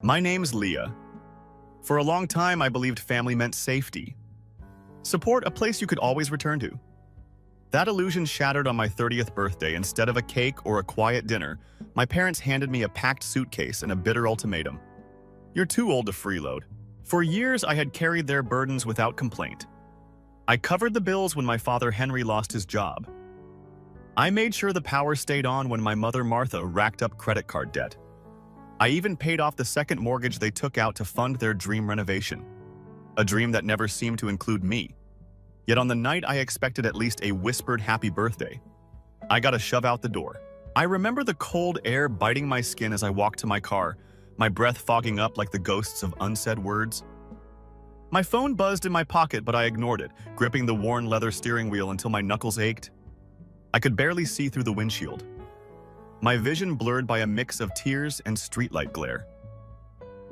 My name's Leah. For a long time, I believed family meant safety. Support, a place you could always return to. That illusion shattered on my 30th birthday. Instead of a cake or a quiet dinner, my parents handed me a packed suitcase and a bitter ultimatum. You're too old to freeload. For years, I had carried their burdens without complaint. I covered the bills when my father Henry lost his job. I made sure the power stayed on when my mother Martha racked up credit card debt. I even paid off the second mortgage they took out to fund their dream renovation. A dream that never seemed to include me. Yet on the night I expected at least a whispered happy birthday, I got a shove out the door. I remember the cold air biting my skin as I walked to my car, my breath fogging up like the ghosts of unsaid words. My phone buzzed in my pocket, but I ignored it, gripping the worn leather steering wheel until my knuckles ached. I could barely see through the windshield, my vision blurred by a mix of tears and streetlight glare.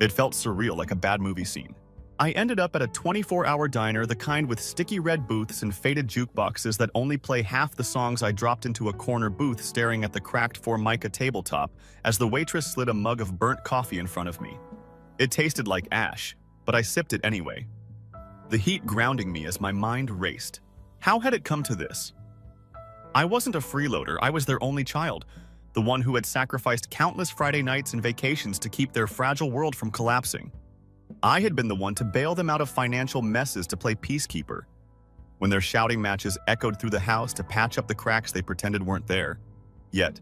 It felt surreal, like a bad movie scene. I ended up at a 24-hour diner, the kind with sticky red booths and faded jukeboxes that only play half the songs. I dropped into a corner booth staring at the cracked Formica tabletop as the waitress slid a mug of burnt coffee in front of me. It tasted like ash, but I sipped it anyway, the heat grounding me as my mind raced. How had it come to this? I wasn't a freeloader, I was their only child, the one who had sacrificed countless Friday nights and vacations to keep their fragile world from collapsing. I had been the one to bail them out of financial messes to play peacekeeper, when their shouting matches echoed through the house to patch up the cracks they pretended weren't there. Yet,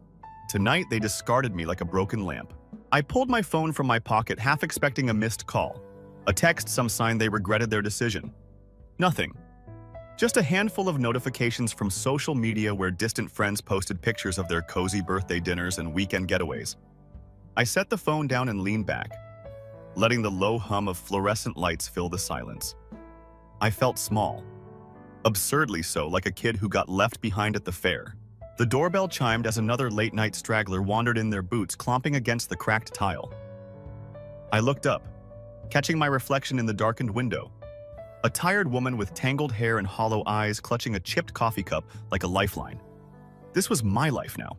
tonight they discarded me like a broken lamp. I pulled my phone from my pocket, half expecting a missed call, a text, some sign they regretted their decision. Nothing. Just a handful of notifications from social media where distant friends posted pictures of their cozy birthday dinners and weekend getaways. I set the phone down and leaned back, letting the low hum of fluorescent lights fill the silence. I felt small, absurdly so, like a kid who got left behind at the fair. The doorbell chimed as another late-night straggler wandered in, their boots clomping against the cracked tile. I looked up, catching my reflection in the darkened window. A tired woman with tangled hair and hollow eyes clutching a chipped coffee cup like a lifeline. This was my life now.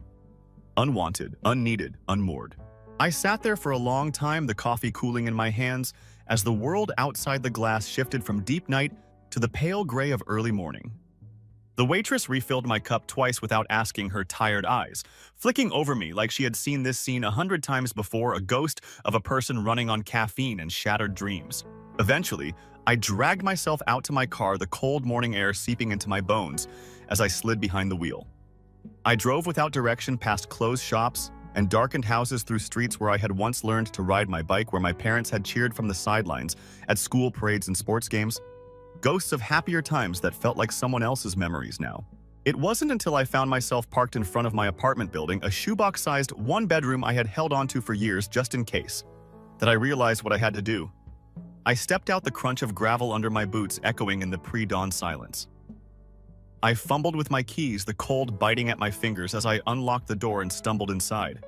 Unwanted, unneeded, unmoored. I sat there for a long time, the coffee cooling in my hands, as the world outside the glass shifted from deep night to the pale gray of early morning. The waitress refilled my cup twice without asking, her tired eyes flicking over me like she had seen this scene 100 times before, a ghost of a person running on caffeine and shattered dreams. Eventually, I dragged myself out to my car, the cold morning air seeping into my bones as I slid behind the wheel. I drove without direction past closed shops and darkened houses, through streets where I had once learned to ride my bike, where my parents had cheered from the sidelines at school parades and sports games. Ghosts of happier times that felt like someone else's memories now. It wasn't until I found myself parked in front of my apartment building, a shoebox-sized one-bedroom I had held onto for years just in case, that I realized what I had to do. I stepped out, the crunch of gravel under my boots echoing in the pre-dawn silence. I fumbled with my keys, the cold biting at my fingers as I unlocked the door and stumbled inside.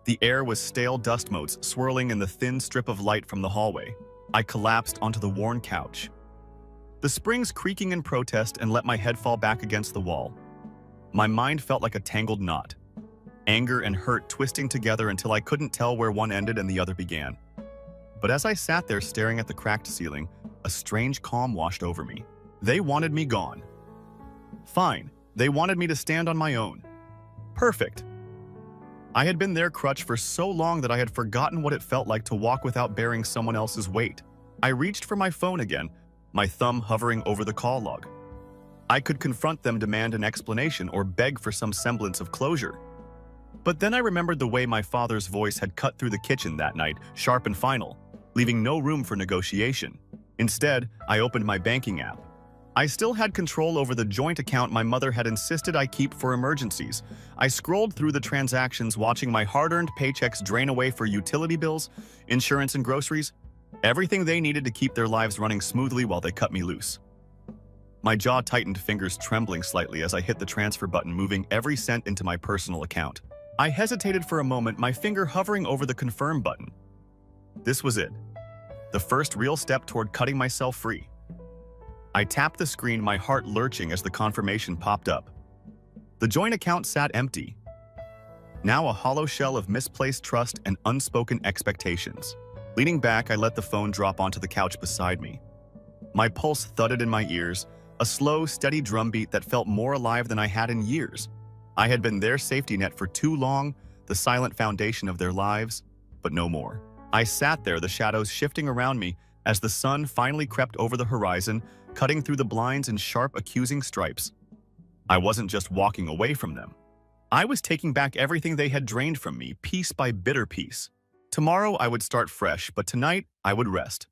The air was stale dust motes swirling in the thin strip of light from the hallway. I collapsed onto the worn couch, the springs creaking in protest, and let my head fall back against the wall. My mind felt like a tangled knot, anger and hurt twisting together until I couldn't tell where one ended and the other began. But as I sat there staring at the cracked ceiling, a strange calm washed over me. They wanted me gone. Fine, they wanted me to stand on my own. Perfect. I had been their crutch for so long that I had forgotten what it felt like to walk without bearing someone else's weight. I reached for my phone again, my thumb hovering over the call log. I could confront them, demand an explanation, or beg for some semblance of closure. But then I remembered the way my father's voice had cut through the kitchen that night, sharp and final, leaving no room for negotiation. Instead, I opened my banking app. I still had control over the joint account my mother had insisted I keep for emergencies. I scrolled through the transactions, watching my hard-earned paychecks drain away for utility bills, insurance, and groceries. Everything they needed to keep their lives running smoothly while they cut me loose. My jaw tightened, fingers trembling slightly as I hit the transfer button, moving every cent into my personal account. I hesitated for a moment, my finger hovering over the confirm button. This was it. The first real step toward cutting myself free. I tapped the screen, my heart lurching as the confirmation popped up. The joint account sat empty, now a hollow shell of misplaced trust and unspoken expectations. Leaning back, I let the phone drop onto the couch beside me. My pulse thudded in my ears, a slow, steady drumbeat that felt more alive than I had in years. I had been their safety net for too long, the silent foundation of their lives, but no more. I sat there, the shadows shifting around me as the sun finally crept over the horizon, cutting through the blinds in sharp, accusing stripes. I wasn't just walking away from them. I was taking back everything they had drained from me, piece by bitter piece. Tomorrow I would start fresh, but tonight I would rest.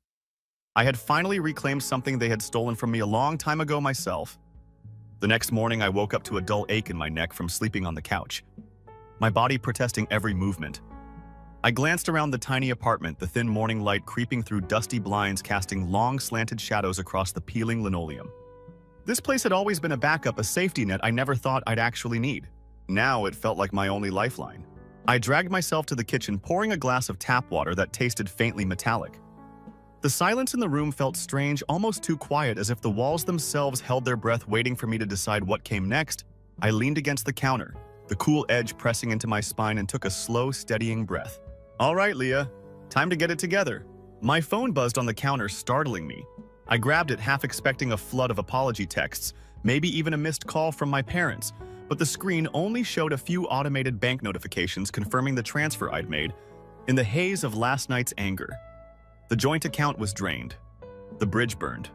I had finally reclaimed something they had stolen from me a long time ago myself. The next morning I woke up to a dull ache in my neck from sleeping on the couch, my body protesting every movement. I glanced around the tiny apartment, the thin morning light creeping through dusty blinds casting long slanted shadows across the peeling linoleum. This place had always been a backup, a safety net I never thought I'd actually need. Now it felt like my only lifeline. I dragged myself to the kitchen, pouring a glass of tap water that tasted faintly metallic. The silence in the room felt strange, almost too quiet, as if the walls themselves held their breath waiting for me to decide what came next. I leaned against the counter, the cool edge pressing into my spine, and took a slow, steadying breath. All right, Leah, time to get it together. My phone buzzed on the counter, startling me. I grabbed it, half expecting a flood of apology texts, maybe even a missed call from my parents, but the screen only showed a few automated bank notifications confirming the transfer I'd made. In the haze of last night's anger, the joint account was drained. The bridge burned.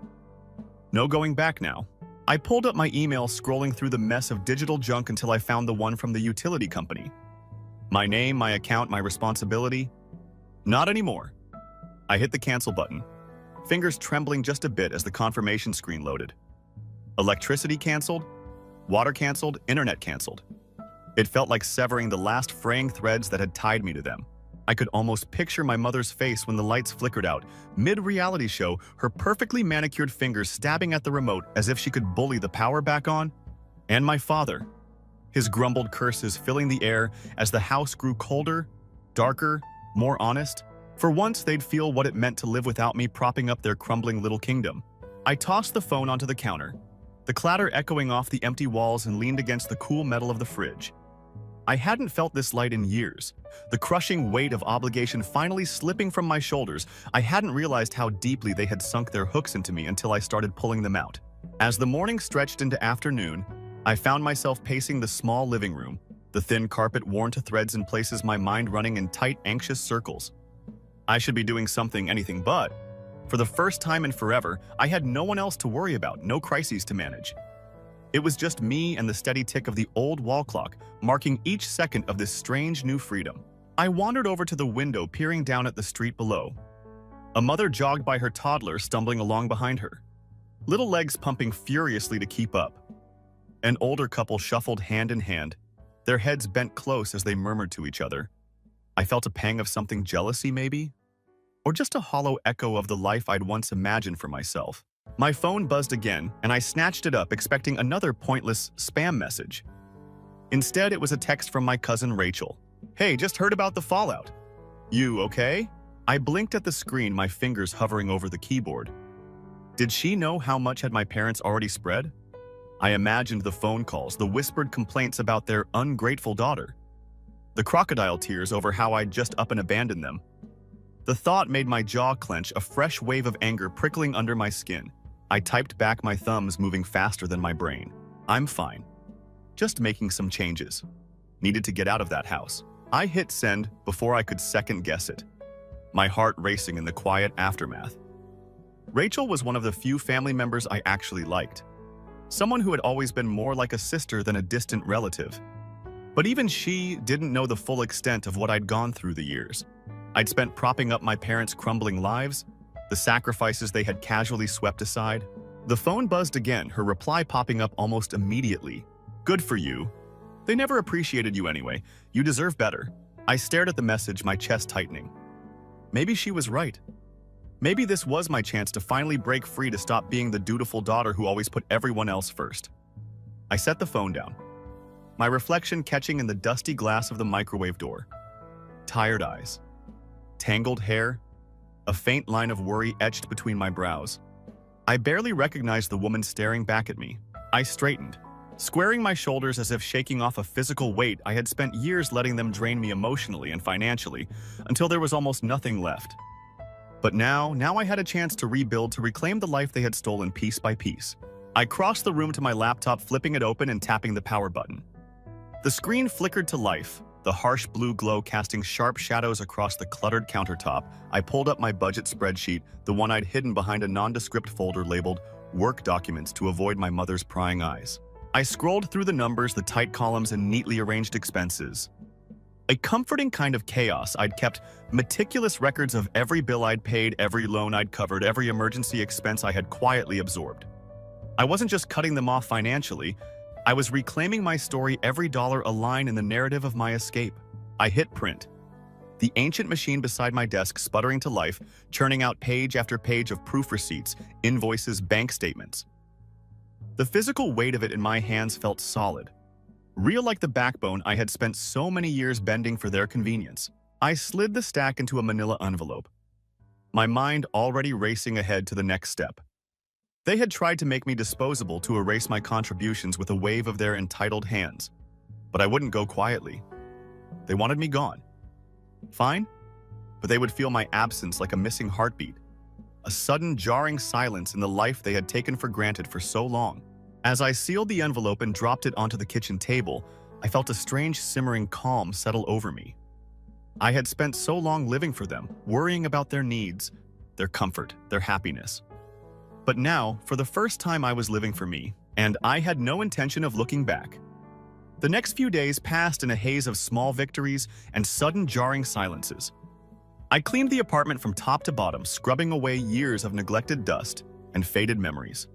No going back now. I pulled up my email, scrolling through the mess of digital junk until I found the one from the utility company. My name, my account, my responsibility. Not anymore. I hit the cancel button, fingers trembling just a bit as the confirmation screen loaded. Electricity canceled, water canceled, internet canceled. It felt like severing the last fraying threads that had tied me to them. I could almost picture my mother's face when the lights flickered out, mid-reality show, her perfectly manicured fingers stabbing at the remote as if she could bully the power back on. And my father, his grumbled curses filling the air as the house grew colder, darker, more honest. For once, they'd feel what it meant to live without me propping up their crumbling little kingdom. I tossed the phone onto the counter, the clatter echoing off the empty walls, and leaned against the cool metal of the fridge. I hadn't felt this light in years, the crushing weight of obligation finally slipping from my shoulders. I hadn't realized how deeply they had sunk their hooks into me until I started pulling them out. As the morning stretched into afternoon, I found myself pacing the small living room, the thin carpet worn to threads in places, my mind running in tight, anxious circles. I should be doing something, anything but. For the first time in forever, I had no one else to worry about, no crises to manage. It was just me and the steady tick of the old wall clock, marking each second of this strange new freedom. I wandered over to the window, peering down at the street below. A mother jogged by her toddler, stumbling along behind her, little legs pumping furiously to keep up. An older couple shuffled hand in hand, their heads bent close as they murmured to each other. I felt a pang of something, jealousy maybe? Or just a hollow echo of the life I'd once imagined for myself. My phone buzzed again, and I snatched it up, expecting another pointless spam message. Instead, it was a text from my cousin Rachel. Hey, just heard about the fallout. You okay? I blinked at the screen, my fingers hovering over the keyboard. Did she know how much had my parents already spread? I imagined the phone calls, the whispered complaints about their ungrateful daughter, the crocodile tears over how I'd just up and abandoned them. The thought made my jaw clench, a fresh wave of anger prickling under my skin. I typed back, my thumbs moving faster than my brain. I'm fine. Just making some changes. Needed to get out of that house. I hit send before I could second guess it, my heart racing in the quiet aftermath. Rachel was one of the few family members I actually liked. Someone who had always been more like a sister than a distant relative. But even she didn't know the full extent of what I'd gone through the years. I'd spent propping up my parents' crumbling lives, the sacrifices they had casually swept aside. The phone buzzed again, her reply popping up almost immediately. Good for you. They never appreciated you anyway. You deserve better. I stared at the message, my chest tightening. Maybe she was right. Maybe this was my chance to finally break free, to stop being the dutiful daughter who always put everyone else first. I set the phone down, my reflection catching in the dusty glass of the microwave door. Tired eyes, tangled hair, a faint line of worry etched between my brows. I barely recognized the woman staring back at me. I straightened, squaring my shoulders as if shaking off a physical weight I had spent years letting them drain me emotionally and financially, until there was almost nothing left. But now I had a chance to rebuild, to reclaim the life they had stolen piece by piece. I crossed the room to my laptop, flipping it open and tapping the power button. The screen flickered to life, the harsh blue glow casting sharp shadows across the cluttered countertop. I pulled up my budget spreadsheet, the one I'd hidden behind a nondescript folder labeled Work Documents to avoid my mother's prying eyes. I scrolled through the numbers, the tight columns, and neatly arranged expenses. A comforting kind of chaos. I'd kept meticulous records of every bill I'd paid, every loan I'd covered, every emergency expense I had quietly absorbed. I wasn't just cutting them off financially, I was reclaiming my story, every dollar a line in the narrative of my escape. I hit print. The ancient machine beside my desk sputtering to life, churning out page after page of proof receipts, invoices, bank statements. The physical weight of it in my hands felt solid, real like the backbone I had spent so many years bending for their convenience. I slid the stack into a manila envelope, my mind already racing ahead to the next step. They had tried to make me disposable, to erase my contributions with a wave of their entitled hands. But I wouldn't go quietly. They wanted me gone. Fine, but they would feel my absence like a missing heartbeat, a sudden jarring silence in the life they had taken for granted for so long. As I sealed the envelope and dropped it onto the kitchen table, I felt a strange simmering calm settle over me. I had spent so long living for them, worrying about their needs, their comfort, their happiness. But now, for the first time, I was living for me, and I had no intention of looking back. The next few days passed in a haze of small victories and sudden jarring silences. I cleaned the apartment from top to bottom, scrubbing away years of neglected dust and faded memories.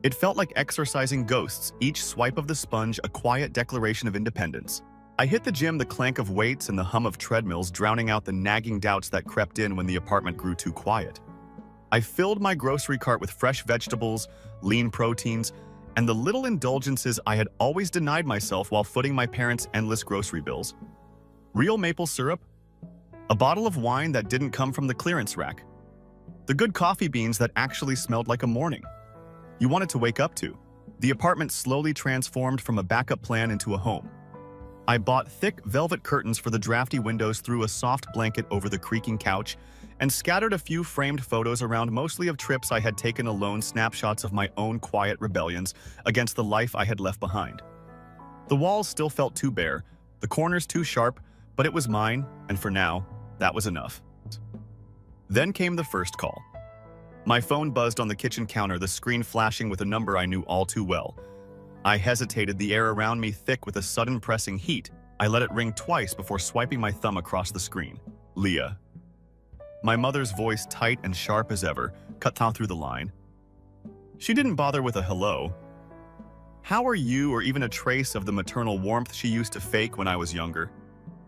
It felt like exorcising ghosts, each swipe of the sponge a quiet declaration of independence. I hit the gym, the clank of weights and the hum of treadmills drowning out the nagging doubts that crept in when the apartment grew too quiet. I filled my grocery cart with fresh vegetables, lean proteins, and the little indulgences I had always denied myself while footing my parents' endless grocery bills. Real maple syrup, a bottle of wine that didn't come from the clearance rack, the good coffee beans that actually smelled like a morning you wanted to wake up to. The apartment slowly transformed from a backup plan into a home. I bought thick velvet curtains for the drafty windows, threw a soft blanket over the creaking couch, and scattered a few framed photos around, mostly of trips I had taken alone, snapshots of my own quiet rebellions against the life I had left behind. The walls still felt too bare, the corners too sharp, but it was mine, and for now, that was enough. Then came the first call. My phone buzzed on the kitchen counter, the screen flashing with a number I knew all too well. I hesitated, the air around me thick with a sudden pressing heat. I let it ring twice before swiping my thumb across the screen. Leah. My mother's voice, tight and sharp as ever, cut through the line. She didn't bother with a hello. How are you, or even a trace of the maternal warmth she used to fake when I was younger.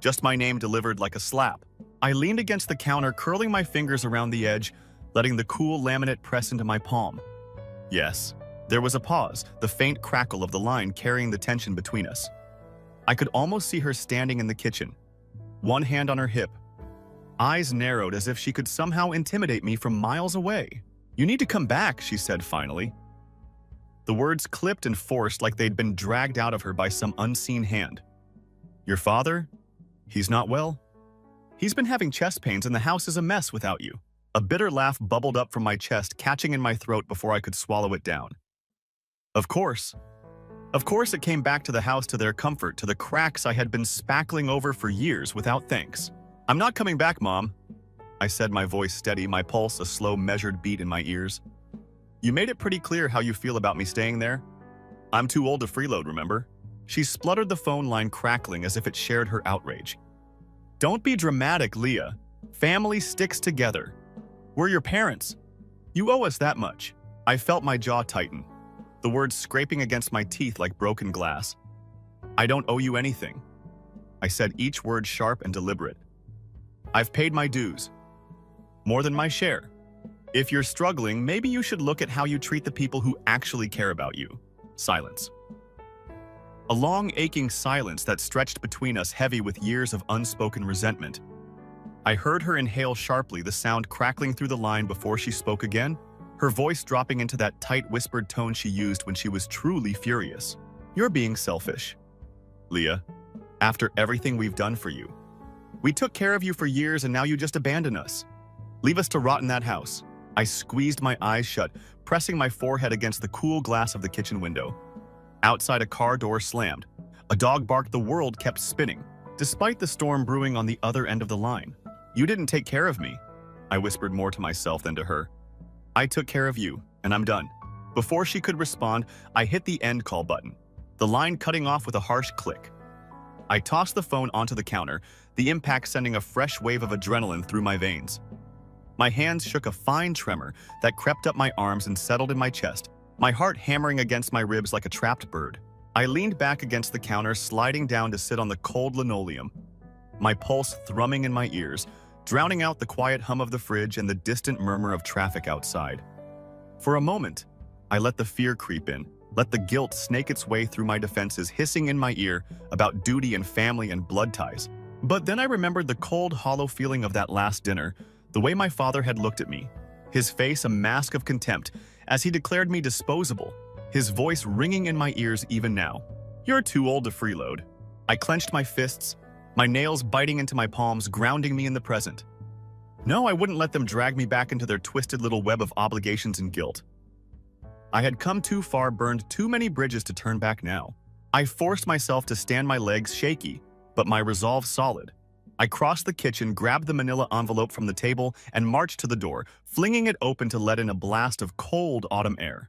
Just my name delivered like a slap. I leaned against the counter, curling my fingers around the edge, letting the cool laminate press into my palm. Yes, there was a pause, the faint crackle of the line carrying the tension between us. I could almost see her standing in the kitchen, one hand on her hip, eyes narrowed as if she could somehow intimidate me from miles away. "You need to come back," she said finally. The words clipped and forced like they'd been dragged out of her by some unseen hand. "Your father? He's not well? He's been having chest pains and the house is a mess without you." A bitter laugh bubbled up from my chest, catching in my throat before I could swallow it down. Of course. Of course it came back to the house, to their comfort, to the cracks I had been spackling over for years without thanks. "I'm not coming back, Mom," I said, my voice steady, my pulse a slow measured beat in my ears. "You made it pretty clear how you feel about me staying there. I'm too old to freeload, remember?" She spluttered, the phone line crackling as if it shared her outrage. "Don't be dramatic, Leah. Family sticks together. We're your parents. You owe us that much." I felt my jaw tighten, the words scraping against my teeth like broken glass. "I don't owe you anything," I said, each word sharp and deliberate. "I've paid my dues. More than my share. If you're struggling, maybe you should look at how you treat the people who actually care about you." Silence. A long, aching silence that stretched between us, heavy with years of unspoken resentment. I heard her inhale sharply, the sound crackling through the line before she spoke again, her voice dropping into that tight, whispered tone she used when she was truly furious. "You're being selfish, Leah. After everything we've done for you. We took care of you for years and now you just abandon us. Leave us to rot in that house. I squeezed my eyes shut, pressing my forehead against the cool glass of the kitchen window. Outside, a car door slammed. A dog barked. The world kept spinning, despite the storm brewing on the other end of the line. You didn't take care of me, I whispered more to myself than to her. I took care of you, and I'm done. Before she could respond, I hit the end call button, the line cutting off with a harsh click. I tossed the phone onto the counter, the impact sending a fresh wave of adrenaline through my veins. My hands shook a fine tremor that crept up my arms and settled in my chest, my heart hammering against my ribs like a trapped bird. I leaned back against the counter, sliding down to sit on the cold linoleum, my pulse thrumming in my ears, drowning out the quiet hum of the fridge and the distant murmur of traffic outside. For a moment, I let the fear creep in, let the guilt snake its way through my defenses, hissing in my ear about duty and family and blood ties. But then I remembered the cold, hollow feeling of that last dinner, the way my father had looked at me, his face a mask of contempt as he declared me disposable, his voice ringing in my ears even now. You're too old to freeload. I clenched my fists, my nails biting into my palms, grounding me in the present. No, I wouldn't let them drag me back into their twisted little web of obligations and guilt. I had come too far, burned too many bridges to turn back now. I forced myself to stand, my legs shaky, but my resolve solid. I crossed the kitchen, grabbed the manila envelope from the table, and marched to the door, flinging it open to let in a blast of cold autumn air.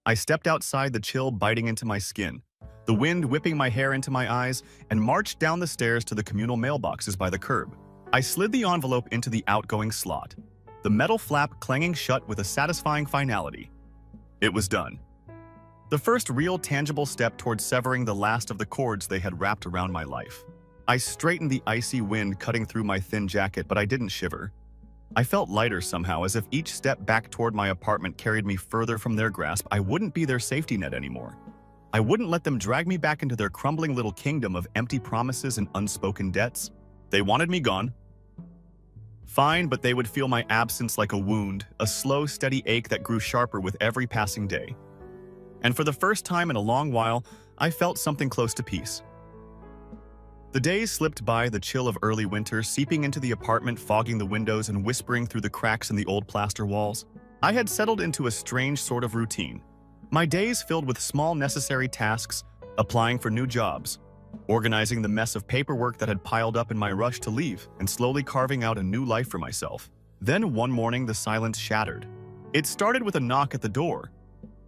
I stepped outside, the chill biting into my skin, the wind whipping my hair into my eyes, and marched down the stairs to the communal mailboxes by the curb. I slid the envelope into the outgoing slot, the metal flap clanging shut with a satisfying finality. It was done. The first real tangible step towards severing the last of the cords they had wrapped around my life. I straightened, the icy wind cutting through my thin jacket, but I didn't shiver. I felt lighter somehow, as if each step back toward my apartment carried me further from their grasp. I wouldn't be their safety net anymore. I wouldn't let them drag me back into their crumbling little kingdom of empty promises and unspoken debts. They wanted me gone. Fine, but they would feel my absence like a wound, a slow, steady ache that grew sharper with every passing day. And for the first time in a long while, I felt something close to peace. The days slipped by, the chill of early winter seeping into the apartment, fogging the windows and whispering through the cracks in the old plaster walls. I had settled into a strange sort of routine. My days filled with small necessary tasks, applying for new jobs, organizing the mess of paperwork that had piled up in my rush to leave, and slowly carving out a new life for myself. Then one morning, the silence shattered. It started with a knock at the door,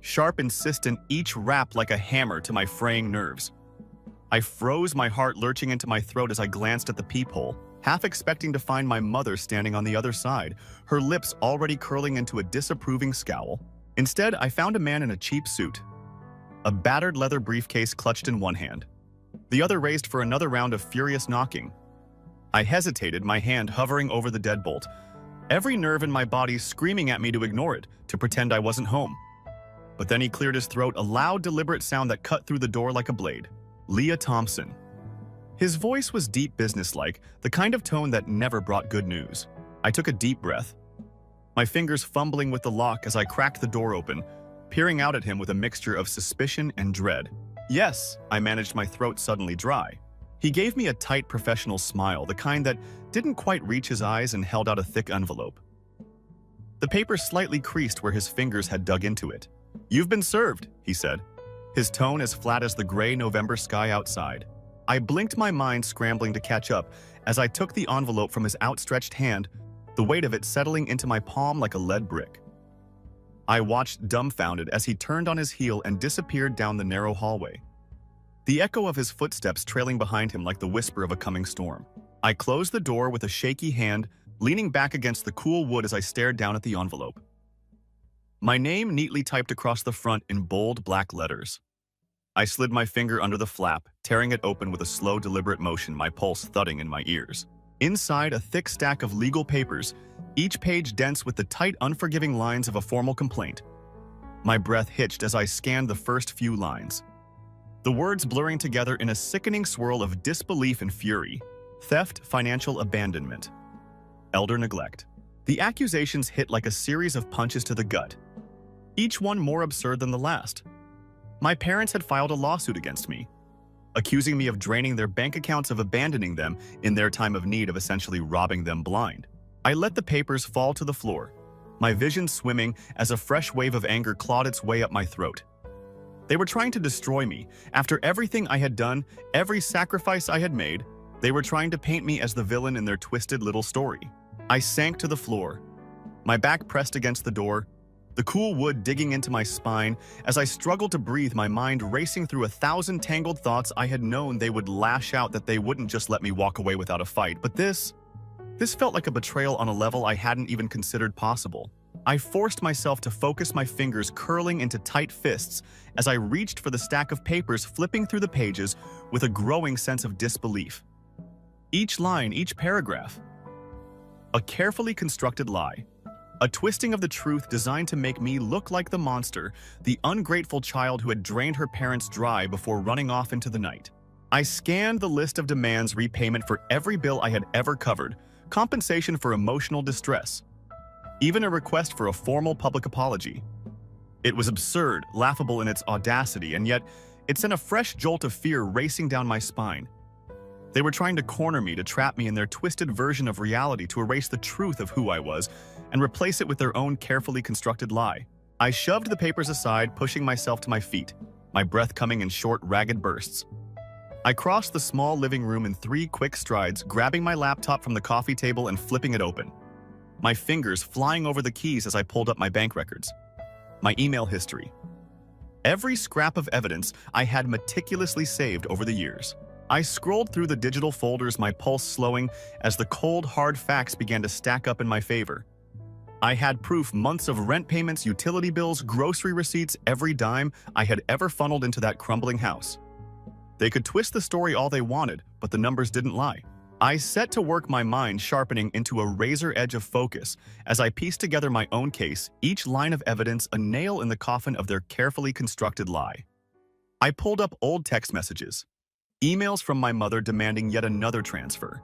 sharp, insistent, each rap like a hammer to my fraying nerves. I froze, my heart lurching into my throat as I glanced at the peephole, half expecting to find my mother standing on the other side, her lips already curling into a disapproving scowl. Instead, I found a man in a cheap suit, a battered leather briefcase clutched in one hand, the other raised for another round of furious knocking. I hesitated, my hand hovering over the deadbolt, every nerve in my body screaming at me to ignore it, to pretend I wasn't home. But then he cleared his throat, a loud, deliberate sound that cut through the door like a blade. Leah Thompson. His voice was deep, businesslike, the kind of tone that never brought good news. I took a deep breath, my fingers fumbling with the lock as I cracked the door open, peering out at him with a mixture of suspicion and dread. Yes, I managed, my throat suddenly dry. He gave me a tight, professional smile, the kind that didn't quite reach his eyes, and held out a thick envelope. The paper slightly creased where his fingers had dug into it. "You've been served," he said, his tone as flat as the gray November sky outside. I blinked, my mind scrambling to catch up as I took the envelope from his outstretched hand, the weight of it settling into my palm like a lead brick. I watched dumbfounded as he turned on his heel and disappeared down the narrow hallway, the echo of his footsteps trailing behind him like the whisper of a coming storm. I closed the door with a shaky hand, leaning back against the cool wood as I stared down at the envelope. My name neatly typed across the front in bold black letters. I slid my finger under the flap, tearing it open with a slow, deliberate motion, my pulse thudding in my ears. Inside, a thick stack of legal papers, each page dense with the tight, unforgiving lines of a formal complaint. My breath hitched as I scanned the first few lines, the words blurring together in a sickening swirl of disbelief and fury. Theft, financial abandonment, elder neglect. The accusations hit like a series of punches to the gut, each one more absurd than the last. My parents had filed a lawsuit against me, accusing me of draining their bank accounts, of abandoning them in their time of need, of essentially robbing them blind. I let the papers fall to the floor, my vision swimming as a fresh wave of anger clawed its way up my throat. They were trying to destroy me. After everything I had done, every sacrifice I had made, they were trying to paint me as the villain in their twisted little story. I sank to the floor, my back pressed against the door, the cool wood digging into my spine. As I struggled to breathe, my mind racing through 1,000 tangled thoughts. I had known they would lash out, that they wouldn't just let me walk away without a fight. But this felt like a betrayal on a level I hadn't even considered possible. I forced myself to focus, my fingers curling into tight fists as I reached for the stack of papers, flipping through the pages with a growing sense of disbelief. Each line, each paragraph, a carefully constructed lie. A twisting of the truth designed to make me look like the monster, the ungrateful child who had drained her parents dry before running off into the night. I scanned the list of demands: repayment for every bill I had ever covered, compensation for emotional distress, even a request for a formal public apology. It was absurd, laughable in its audacity, and yet it sent a fresh jolt of fear racing down my spine. They were trying to corner me, to trap me in their twisted version of reality, to erase the truth of who I was and replace it with their own carefully constructed lie. I shoved the papers aside, pushing myself to my feet, my breath coming in short, ragged bursts. I crossed the small living room in 3 quick strides, grabbing my laptop from the coffee table and flipping it open, my fingers flying over the keys as I pulled up my bank records, my email history, every scrap of evidence I had meticulously saved over the years. I scrolled through the digital folders, my pulse slowing as the cold, hard facts began to stack up in my favor. I had proof: months of rent payments, utility bills, grocery receipts, every dime I had ever funneled into that crumbling house. They could twist the story all they wanted, but the numbers didn't lie. I set to work, my mind sharpening into a razor edge of focus as I pieced together my own case, each line of evidence a nail in the coffin of their carefully constructed lie. I pulled up old text messages, emails from my mother demanding yet another transfer,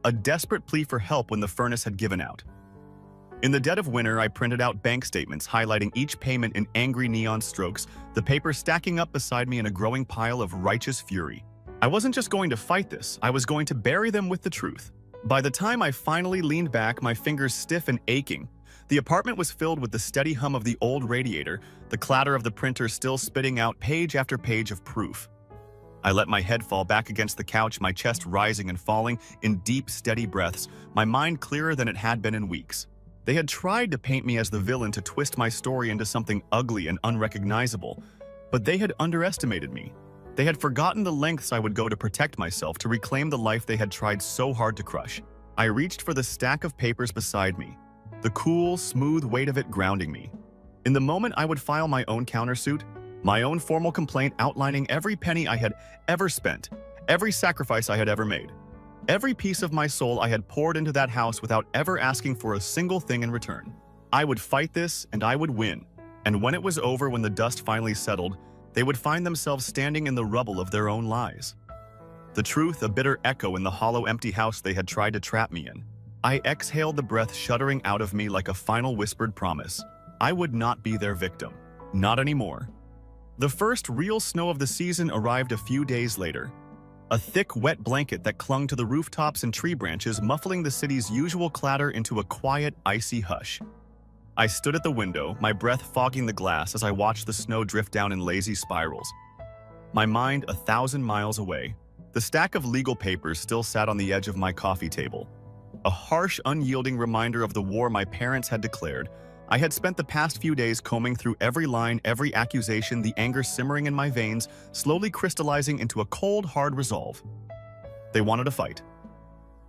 a desperate plea for help when the furnace had given out. In the dead of winter, I printed out bank statements, highlighting each payment in angry neon strokes, the paper stacking up beside me in a growing pile of righteous fury. I wasn't just going to fight this, I was going to bury them with the truth. By the time I finally leaned back, my fingers stiff and aching, the apartment was filled with the steady hum of the old radiator, the clatter of the printer still spitting out page after page of proof. I let my head fall back against the couch, my chest rising and falling in deep, steady breaths, my mind clearer than it had been in weeks. They had tried to paint me as the villain, to twist my story into something ugly and unrecognizable, but they had underestimated me. They had forgotten the lengths I would go to protect myself, to reclaim the life they had tried so hard to crush. I reached for the stack of papers beside me, the cool, smooth weight of it grounding me. In the moment, I would file my own countersuit, my own formal complaint outlining every penny I had ever spent, every sacrifice I had ever made, every piece of my soul I had poured into that house without ever asking for a single thing in return. I would fight this, and I would win. And when it was over, when the dust finally settled, they would find themselves standing in the rubble of their own lies. The truth, a bitter echo in the hollow, empty house they had tried to trap me in. I exhaled, the breath shuddering out of me like a final whispered promise. I would not be their victim. Not anymore. The first real snow of the season arrived a few days later. A thick, wet blanket that clung to the rooftops and tree branches, muffling the city's usual clatter into a quiet, icy hush. I stood at the window, my breath fogging the glass as I watched the snow drift down in lazy spirals. My mind 1,000 miles away. The stack of legal papers still sat on the edge of my coffee table. A harsh, unyielding reminder of the war my parents had declared. I had spent the past few days combing through every line, every accusation, the anger simmering in my veins, slowly crystallizing into a cold, hard resolve. They wanted a fight.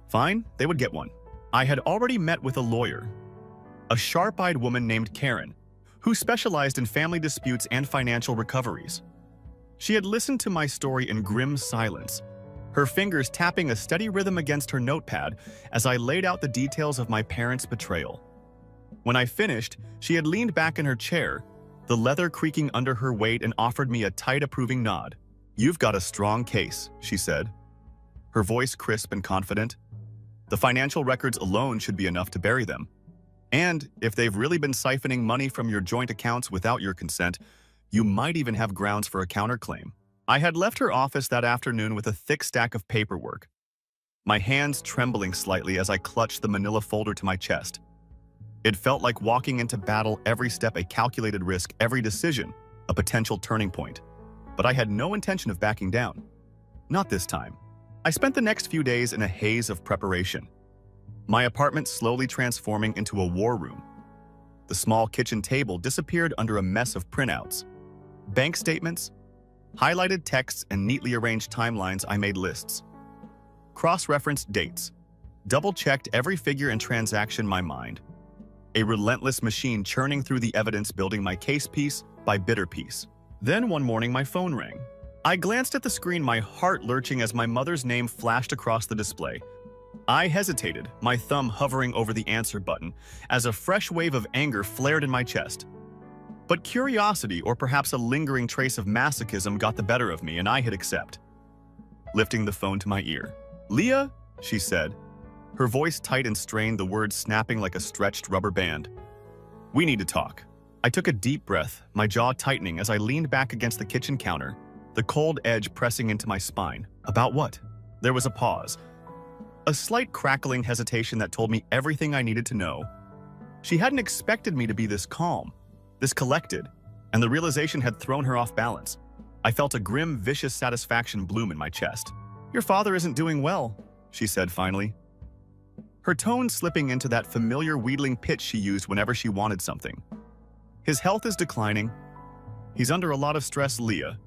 Fine, they would get one. I had already met with a lawyer, a sharp-eyed woman named Karen, who specialized in family disputes and financial recoveries. She had listened to my story in grim silence, her fingers tapping a steady rhythm against her notepad as I laid out the details of my parents' betrayal. When I finished, she had leaned back in her chair, the leather creaking under her weight, and offered me a tight, approving nod. "You've got a strong case," she said, her voice crisp and confident. "The financial records alone should be enough to bury them. And if they've really been siphoning money from your joint accounts without your consent, you might even have grounds for a counterclaim." I had left her office that afternoon with a thick stack of paperwork, my hands trembling slightly as I clutched the manila folder to my chest. It felt like walking into battle, every step a calculated risk, every decision a potential turning point. But I had no intention of backing down. Not this time. I spent the next few days in a haze of preparation. My apartment slowly transforming into a war room. The small kitchen table disappeared under a mess of printouts. Bank statements, highlighted texts, and neatly arranged timelines. I made lists. Cross-referenced dates. Double-checked every figure and transaction in my mind. A relentless machine churning through the evidence, building my case piece by bitter piece. Then one morning my phone rang. I glanced at the screen, my heart lurching as my mother's name flashed across the display. I hesitated, my thumb hovering over the answer button, as a fresh wave of anger flared in my chest. But curiosity, or perhaps a lingering trace of masochism, got the better of me, and I hit accept. Lifting the phone to my ear. "Leah?" she said, her voice tight and strained, the words snapping like a stretched rubber band. "We need to talk." I took a deep breath, my jaw tightening as I leaned back against the kitchen counter, the cold edge pressing into my spine. "About what?" There was a pause. A slight crackling hesitation that told me everything I needed to know. She hadn't expected me to be this calm, this collected, and the realization had thrown her off balance. I felt a grim, vicious satisfaction bloom in my chest. "Your father isn't doing well," she said finally. Her tone slipping into that familiar wheedling pitch she used whenever she wanted something. "His health is declining. He's under a lot of stress, Leah.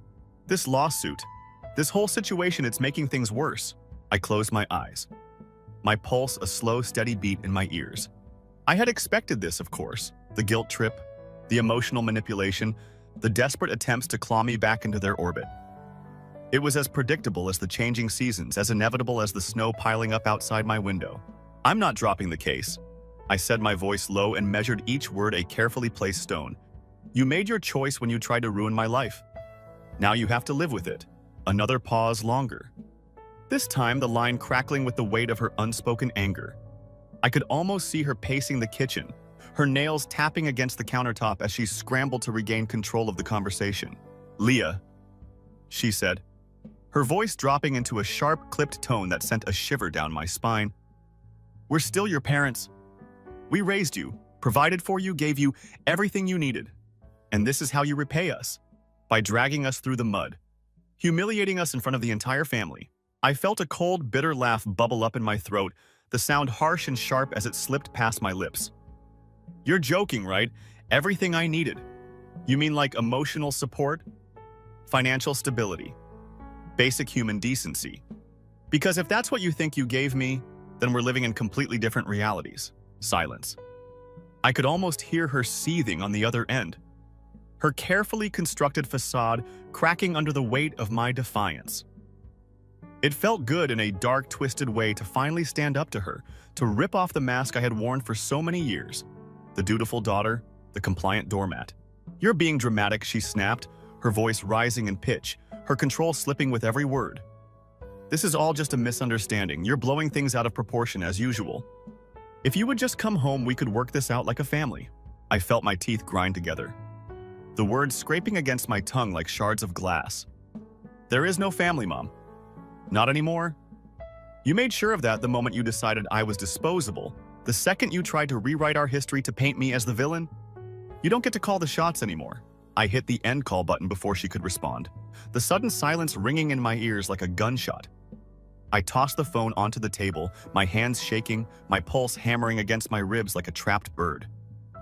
This lawsuit, this whole situation, it's making things worse." I closed my eyes. My pulse a slow, steady beat in my ears. I had expected this, of course. The guilt trip, the emotional manipulation, the desperate attempts to claw me back into their orbit. It was as predictable as the changing seasons, as inevitable as the snow piling up outside my window. "I'm not dropping the case," I said, my voice low and measured each word a carefully placed stone. "You made your choice when you tried to ruin my life. Now you have to live with it." Another pause longer. This time the line crackling with the weight of her unspoken anger. I could almost see her pacing the kitchen, her nails tapping against the countertop as she scrambled to regain control of the conversation. "Leah," she said, her voice dropping into a sharp, clipped tone that sent a shiver down my spine. "We're still your parents. We raised you, provided for you, gave you everything you needed. And this is how you repay us, by dragging us through the mud, humiliating us in front of the entire family." I felt a cold, bitter laugh bubble up in my throat, the sound harsh and sharp as it slipped past my lips. "You're joking, right? Everything I needed. You mean like emotional support? Financial stability? Basic human decency? Because if that's what you think you gave me, then we're living in completely different realities." Silence. I could almost hear her seething on the other end, her carefully constructed facade cracking under the weight of my defiance. It felt good in a dark, twisted way to finally stand up to her, to rip off the mask I had worn for so many years. The dutiful daughter, the compliant doormat. "You're being dramatic," she snapped, her voice rising in pitch, her control slipping with every word. "This is all just a misunderstanding. You're blowing things out of proportion as usual. If you would just come home, we could work this out like a family." I felt my teeth grind together, the words scraping against my tongue like shards of glass. "There is no family, Mom. Not anymore. You made sure of that the moment you decided I was disposable, the second you tried to rewrite our history to paint me as the villain. You don't get to call the shots anymore." I hit the end call button before she could respond, the sudden silence ringing in my ears like a gunshot. I tossed the phone onto the table, my hands shaking, my pulse hammering against my ribs like a trapped bird.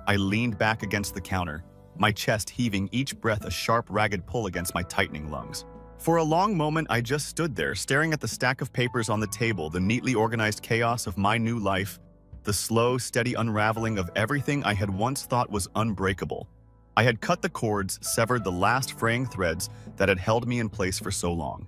I leaned back against the counter, my chest heaving, each breath a sharp, ragged pull against my tightening lungs. For a long moment, I just stood there, staring at the stack of papers on the table, the neatly organized chaos of my new life, the slow, steady unraveling of everything I had once thought was unbreakable. I had cut the cords, severed the last fraying threads that had held me in place for so long.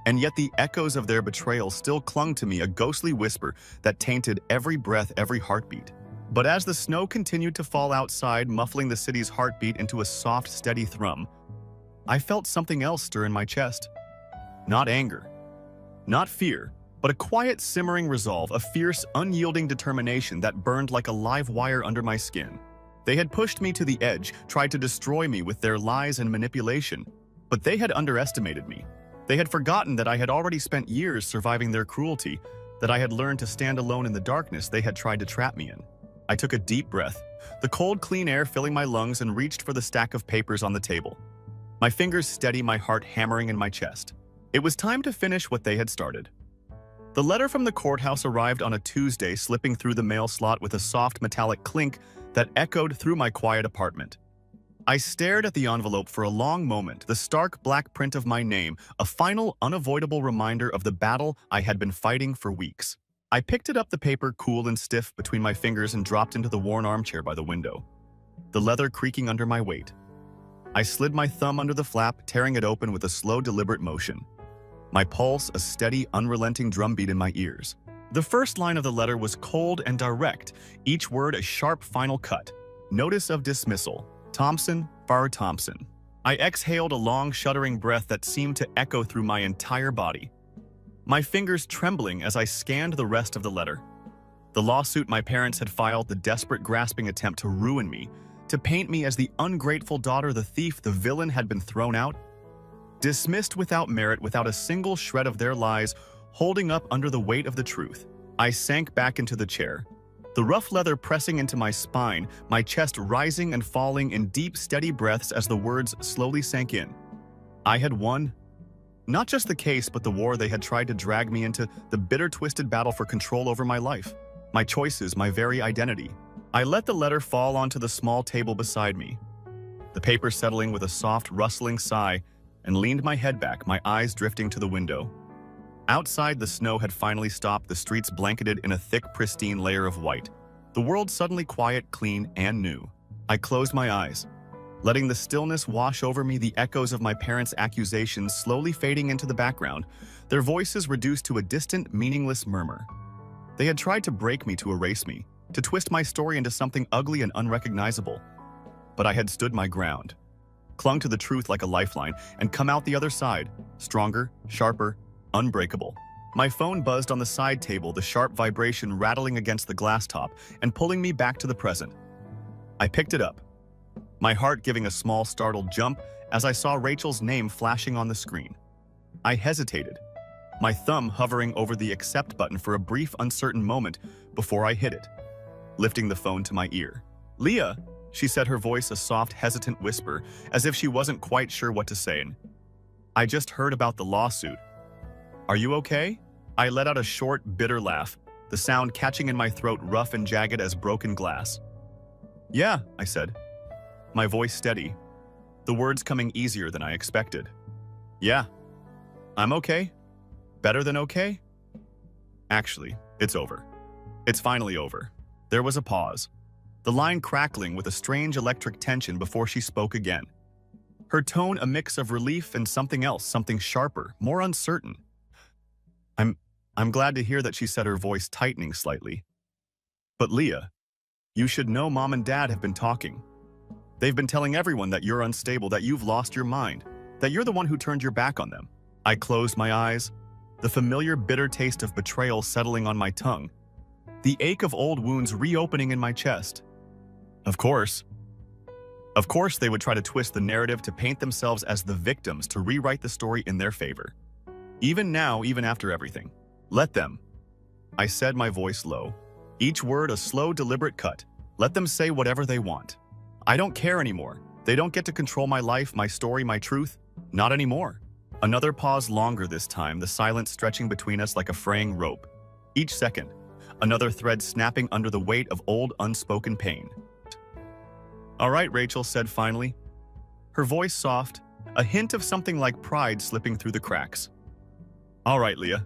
And yet the echoes of their betrayal still clung to me, a ghostly whisper that tainted every breath, every heartbeat. But as the snow continued to fall outside, muffling the city's heartbeat into a soft, steady thrum, I felt something else stir in my chest. Not anger, not fear, but a quiet, simmering resolve, a fierce, unyielding determination that burned like a live wire under my skin. They had pushed me to the edge, tried to destroy me with their lies and manipulation, but they had underestimated me. They had forgotten that I had already spent years surviving their cruelty, that I had learned to stand alone in the darkness they had tried to trap me in. I took a deep breath, the cold, clean air filling my lungs, and reached for the stack of papers on the table. My fingers steady, my heart hammering in my chest. It was time to finish what they had started. The letter from the courthouse arrived on a Tuesday, slipping through the mail slot with a soft metallic clink that echoed through my quiet apartment. I stared at the envelope for a long moment, the stark black print of my name, a final, unavoidable reminder of the battle I had been fighting for weeks. I picked it up, the paper cool and stiff between my fingers, and dropped into the worn armchair by the window, the leather creaking under my weight. I slid my thumb under the flap, tearing it open with a slow, deliberate motion. My pulse a steady, unrelenting drumbeat in my ears. The first line of the letter was cold and direct, each word a sharp final cut. Notice of dismissal. Thompson, Farr Thompson. I exhaled a long, shuddering breath that seemed to echo through my entire body, my fingers trembling as I scanned the rest of the letter. The lawsuit my parents had filed, the desperate, grasping attempt to ruin me, to paint me as the ungrateful daughter, the thief, the villain, had been thrown out, dismissed without merit, without a single shred of their lies holding up under the weight of the truth. I sank back into the chair, the rough leather pressing into my spine, my chest rising and falling in deep, steady breaths as the words slowly sank in. I had won. Not just the case, but the war they had tried to drag me into, the bitter, twisted battle for control over my life, my choices, my very identity. I let the letter fall onto the small table beside me, the paper settling with a soft, rustling sigh, and leaned my head back, my eyes drifting to the window. Outside, the snow had finally stopped, the streets blanketed in a thick, pristine layer of white. The world suddenly quiet, clean, and new. I closed my eyes, letting the stillness wash over me, the echoes of my parents' accusations slowly fading into the background, their voices reduced to a distant, meaningless murmur. They had tried to break me, to erase me, to twist my story into something ugly and unrecognizable. But I had stood my ground, clung to the truth like a lifeline, and come out the other side, stronger, sharper, unbreakable. My phone buzzed on the side table, the sharp vibration rattling against the glass top and pulling me back to the present. I picked it up, my heart giving a small, startled jump as I saw Rachel's name flashing on the screen. I hesitated, my thumb hovering over the accept button for a brief, uncertain moment before I hit it, lifting the phone to my ear. "Leah," she said, her voice a soft, hesitant whisper, as if she wasn't quite sure what to say. "I just heard about the lawsuit. Are you okay?" I let out a short, bitter laugh, the sound catching in my throat, rough and jagged as broken glass. "Yeah," I said, my voice steady, the words coming easier than I expected. "Yeah, I'm okay. Better than okay. Actually, it's over. It's finally over." There was a pause, the line crackling with a strange electric tension before she spoke again. Her tone a mix of relief and something else, something sharper, more uncertain. I'm glad to hear that," she said, her voice tightening slightly. "But Leah, you should know Mom and Dad have been talking. They've been telling everyone that you're unstable, that you've lost your mind, that you're the one who turned your back on them." I closed my eyes, the familiar bitter taste of betrayal settling on my tongue, the ache of old wounds reopening in my chest. Of course they would try to twist the narrative, to paint themselves as the victims, to rewrite the story in their favor. Even now, even after everything. Let them. I said, my voice low, each word a slow, deliberate cut. Let them say whatever they want. I don't care anymore. They don't get to control my life, my story, my truth. Not anymore. Another pause, longer this time, the silence stretching between us like a fraying rope. Each second, another thread snapping under the weight of old, unspoken pain. "All right," Rachel said finally, her voice soft, a hint of something like pride slipping through the cracks. "All right, Leah.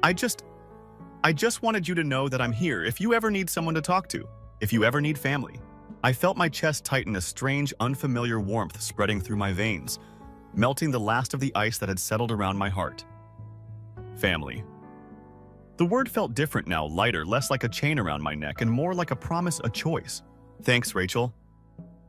I just wanted you to know that I'm here if you ever need someone to talk to, if you ever need family." I felt my chest tighten, a strange, unfamiliar warmth spreading through my veins, melting the last of the ice that had settled around my heart. Family. The word felt different now, lighter, less like a chain around my neck, and more like a promise, a choice. "Thanks, Rachel,"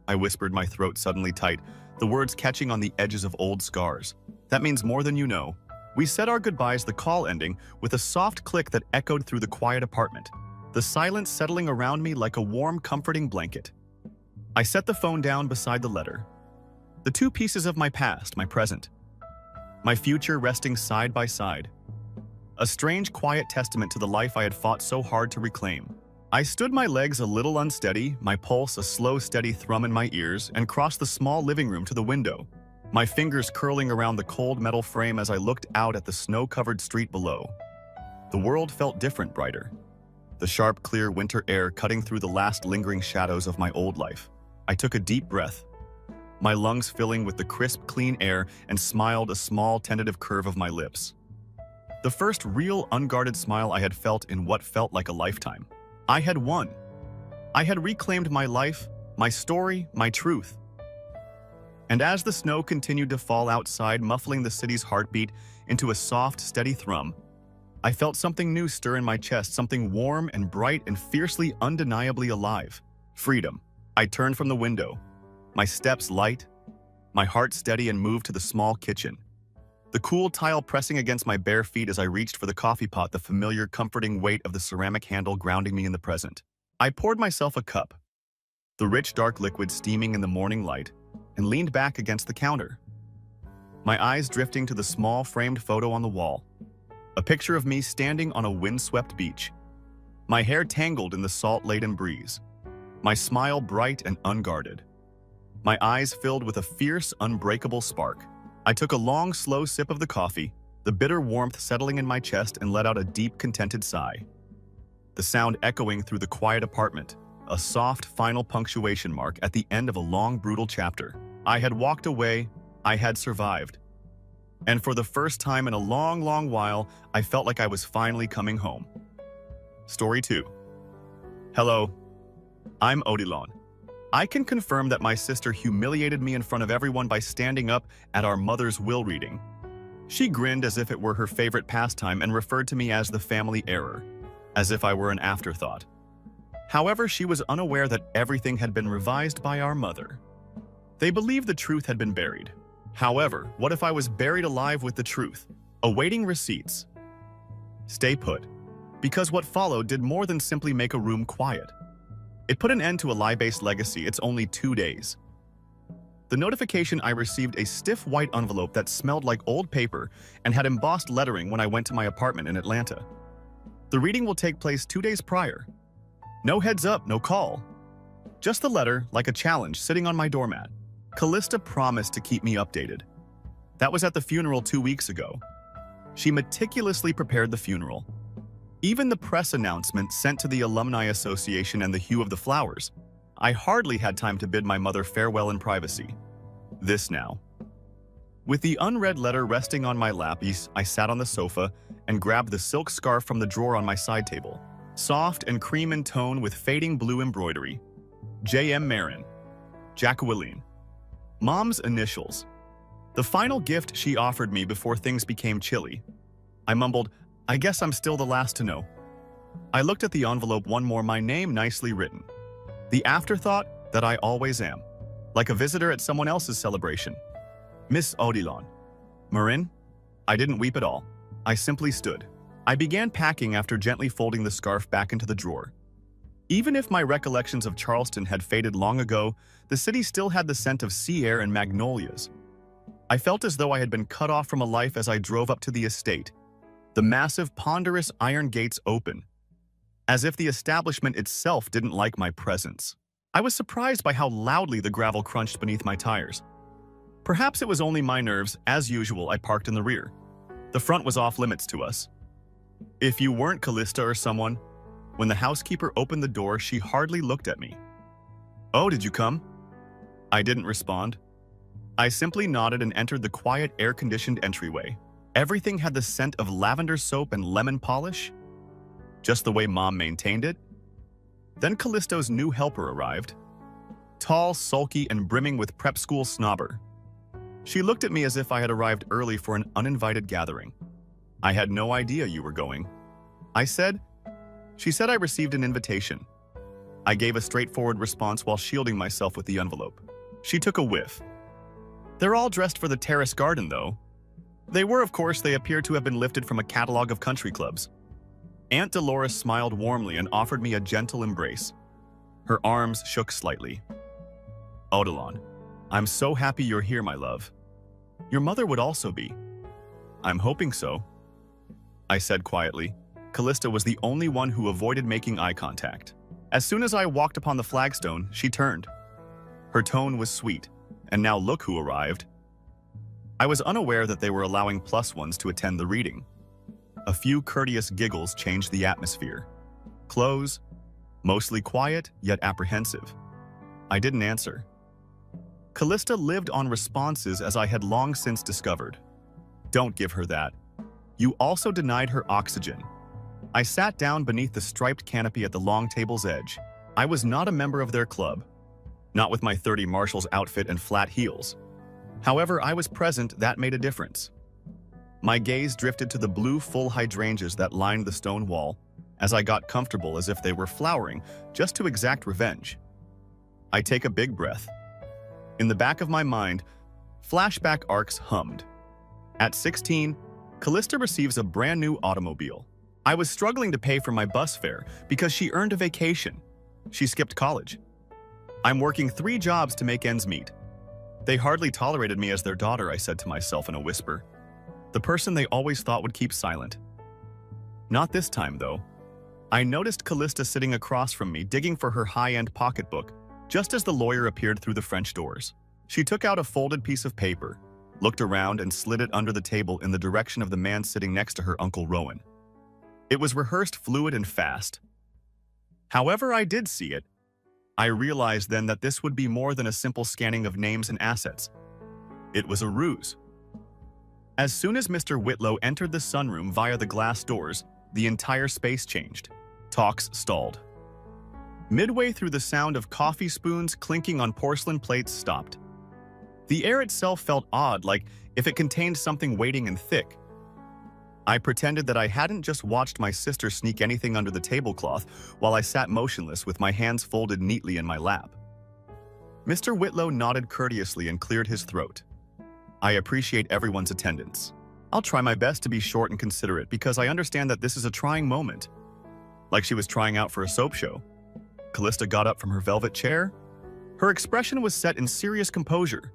I whispered, my throat suddenly tight, the words catching on the edges of old scars. "That means more than you know." We said our goodbyes, the call ending with a soft click that echoed through the quiet apartment, the silence settling around me like a warm, comforting blanket. I set the phone down beside the letter. The two pieces of my past, my present. my future resting side by side. A strange, quiet testament to the life I had fought so hard to reclaim. I stood my legs a little unsteady, my pulse a slow, steady thrum in my ears, and crossed the small living room to the window, my fingers curling around the cold metal frame as I looked out at the snow-covered street below. The world felt different, brighter. The sharp, clear winter air cutting through the last lingering shadows of my old life. I took a deep breath, my lungs filling with the crisp, clean air, and smiled a small, tentative curve of my lips. The first real, unguarded smile I had felt in what felt like a lifetime. I had won. I had reclaimed my life, my story, my truth. And as the snow continued to fall outside, muffling the city's heartbeat into a soft, steady thrum, I felt something new stir in my chest, something warm and bright and fiercely, undeniably alive. Freedom. I turned from the window, my steps light, my heart steady, and moved to the small kitchen. The cool tile pressing against my bare feet as I reached for the coffee pot, the familiar, comforting weight of the ceramic handle grounding me in the present. I poured myself a cup, the rich, dark liquid steaming in the morning light, and leaned back against the counter, my eyes drifting to the small framed photo on the wall, a picture of me standing on a windswept beach, my hair tangled in the salt-laden breeze, my smile bright and unguarded, my eyes filled with a fierce, unbreakable spark. I took a long, slow sip of the coffee, the bitter warmth settling in my chest, and let out a deep, contented sigh. The sound echoing through the quiet apartment, a soft, final punctuation mark at the end of a long, brutal chapter. I had walked away, I had survived. And for the first time in a long, long while, I felt like I was finally coming home. Story 2. Hello, I'm Odilon. I can confirm that my sister humiliated me in front of everyone by standing up at our mother's will reading. She grinned as if it were her favorite pastime and referred to me as the family error, as if I were an afterthought. However, she was unaware that everything had been revised by our mother. They believed the truth had been buried. However, what if I was buried alive with the truth, awaiting receipts? Stay put, because what followed did more than simply make a room quiet. It put an end to a lie-based legacy. It's only 2 days. The notification I received a stiff white envelope that smelled like old paper and had embossed lettering when I went to my apartment in Atlanta. The reading will take place 2 days prior. No heads up, no call. Just the letter, like a challenge, sitting on my doormat. Callista promised to keep me updated. That was at the funeral 2 weeks ago. She meticulously prepared the funeral. Even the press announcement sent to the Alumni Association and the hue of the flowers. I hardly had time to bid my mother farewell in privacy. This now. With the unread letter resting on my lap, I sat on the sofa and grabbed the silk scarf from the drawer on my side table. Soft and cream in tone with fading blue embroidery. J.M. Marin. Jacqueline. Mom's initials. The final gift she offered me before things became chilly. I mumbled, I guess I'm still the last to know. I looked at the envelope one more, my name nicely written. The afterthought that I always am, like a visitor at someone else's celebration. Miss Odilon. Marin? I didn't weep at all. I simply stood. I began packing after gently folding the scarf back into the drawer. Even if my recollections of Charleston had faded long ago, the city still had the scent of sea air and magnolias. I felt as though I had been cut off from a life as I drove up to the estate. The massive, ponderous iron gates open, as if the establishment itself didn't like my presence. I was surprised by how loudly the gravel crunched beneath my tires. Perhaps it was only my nerves. As usual, I parked in the rear. The front was off limits to us. If you weren't Callista or someone, when the housekeeper opened the door, she hardly looked at me. Oh, did you come? I didn't respond. I simply nodded and entered the quiet, air-conditioned entryway. Everything had the scent of lavender soap and lemon polish, just the way Mom maintained it. Then Callisto's new helper arrived, tall, sulky, and brimming with prep school snobber. She looked at me as if I had arrived early for an uninvited gathering. I had no idea you were going, I said. She said I received an invitation. I gave a straightforward response while shielding myself with the envelope. She took a whiff. They're all dressed for the terrace garden, though. They were, of course. They appear to have been lifted from a catalog of country clubs. Aunt Dolores smiled warmly and offered me a gentle embrace. Her arms shook slightly. Odilon, I'm so happy you're here, my love. Your mother would also be. I'm hoping so, I said quietly. Callista was the only one who avoided making eye contact. As soon as I walked upon the flagstone, she turned. Her tone was sweet, and now look who arrived. I was unaware that they were allowing +1s to attend the reading. A few courteous giggles changed the atmosphere. Close, mostly quiet, yet apprehensive. I didn't answer. Callista lived on responses as I had long since discovered. Don't give her that. You also denied her oxygen. I sat down beneath the striped canopy at the long table's edge. I was not a member of their club, not with my 30 Marshall's outfit and flat heels. However, I was present. That made a difference. My gaze drifted to the blue full hydrangeas that lined the stone wall as I got comfortable as if they were flowering, just to exact revenge. I take a big breath. In the back of my mind, flashback arcs hummed. At 16, Callista receives a brand new automobile. I was struggling to pay for my bus fare because she earned a vacation. She skipped college. I'm working 3 jobs to make ends meet. They hardly tolerated me as their daughter, I said to myself in a whisper. The person they always thought would keep silent. Not this time, though. I noticed Callista sitting across from me, digging for her high-end pocketbook, just as the lawyer appeared through the French doors. She took out a folded piece of paper, looked around, and slid it under the table in the direction of the man sitting next to her, Uncle Rowan. It was rehearsed, fluid, and fast. However I did see it, I realized then that this would be more than a simple scanning of names and assets. It was a ruse. As soon as Mr. Whitlow entered the sunroom via the glass doors, the entire space changed. Talks stalled. Midway through, the sound of coffee spoons clinking on porcelain plates stopped. The air itself felt odd, like if it contained something weighting and thick. I pretended that I hadn't just watched my sister sneak anything under the tablecloth while I sat motionless with my hands folded neatly in my lap. Mr. Whitlow nodded courteously and cleared his throat. I appreciate everyone's attendance. I'll try my best to be short and considerate because I understand that this is a trying moment. Like she was trying out for a soap show. Callista got up from her velvet chair. Her expression was set in serious composure.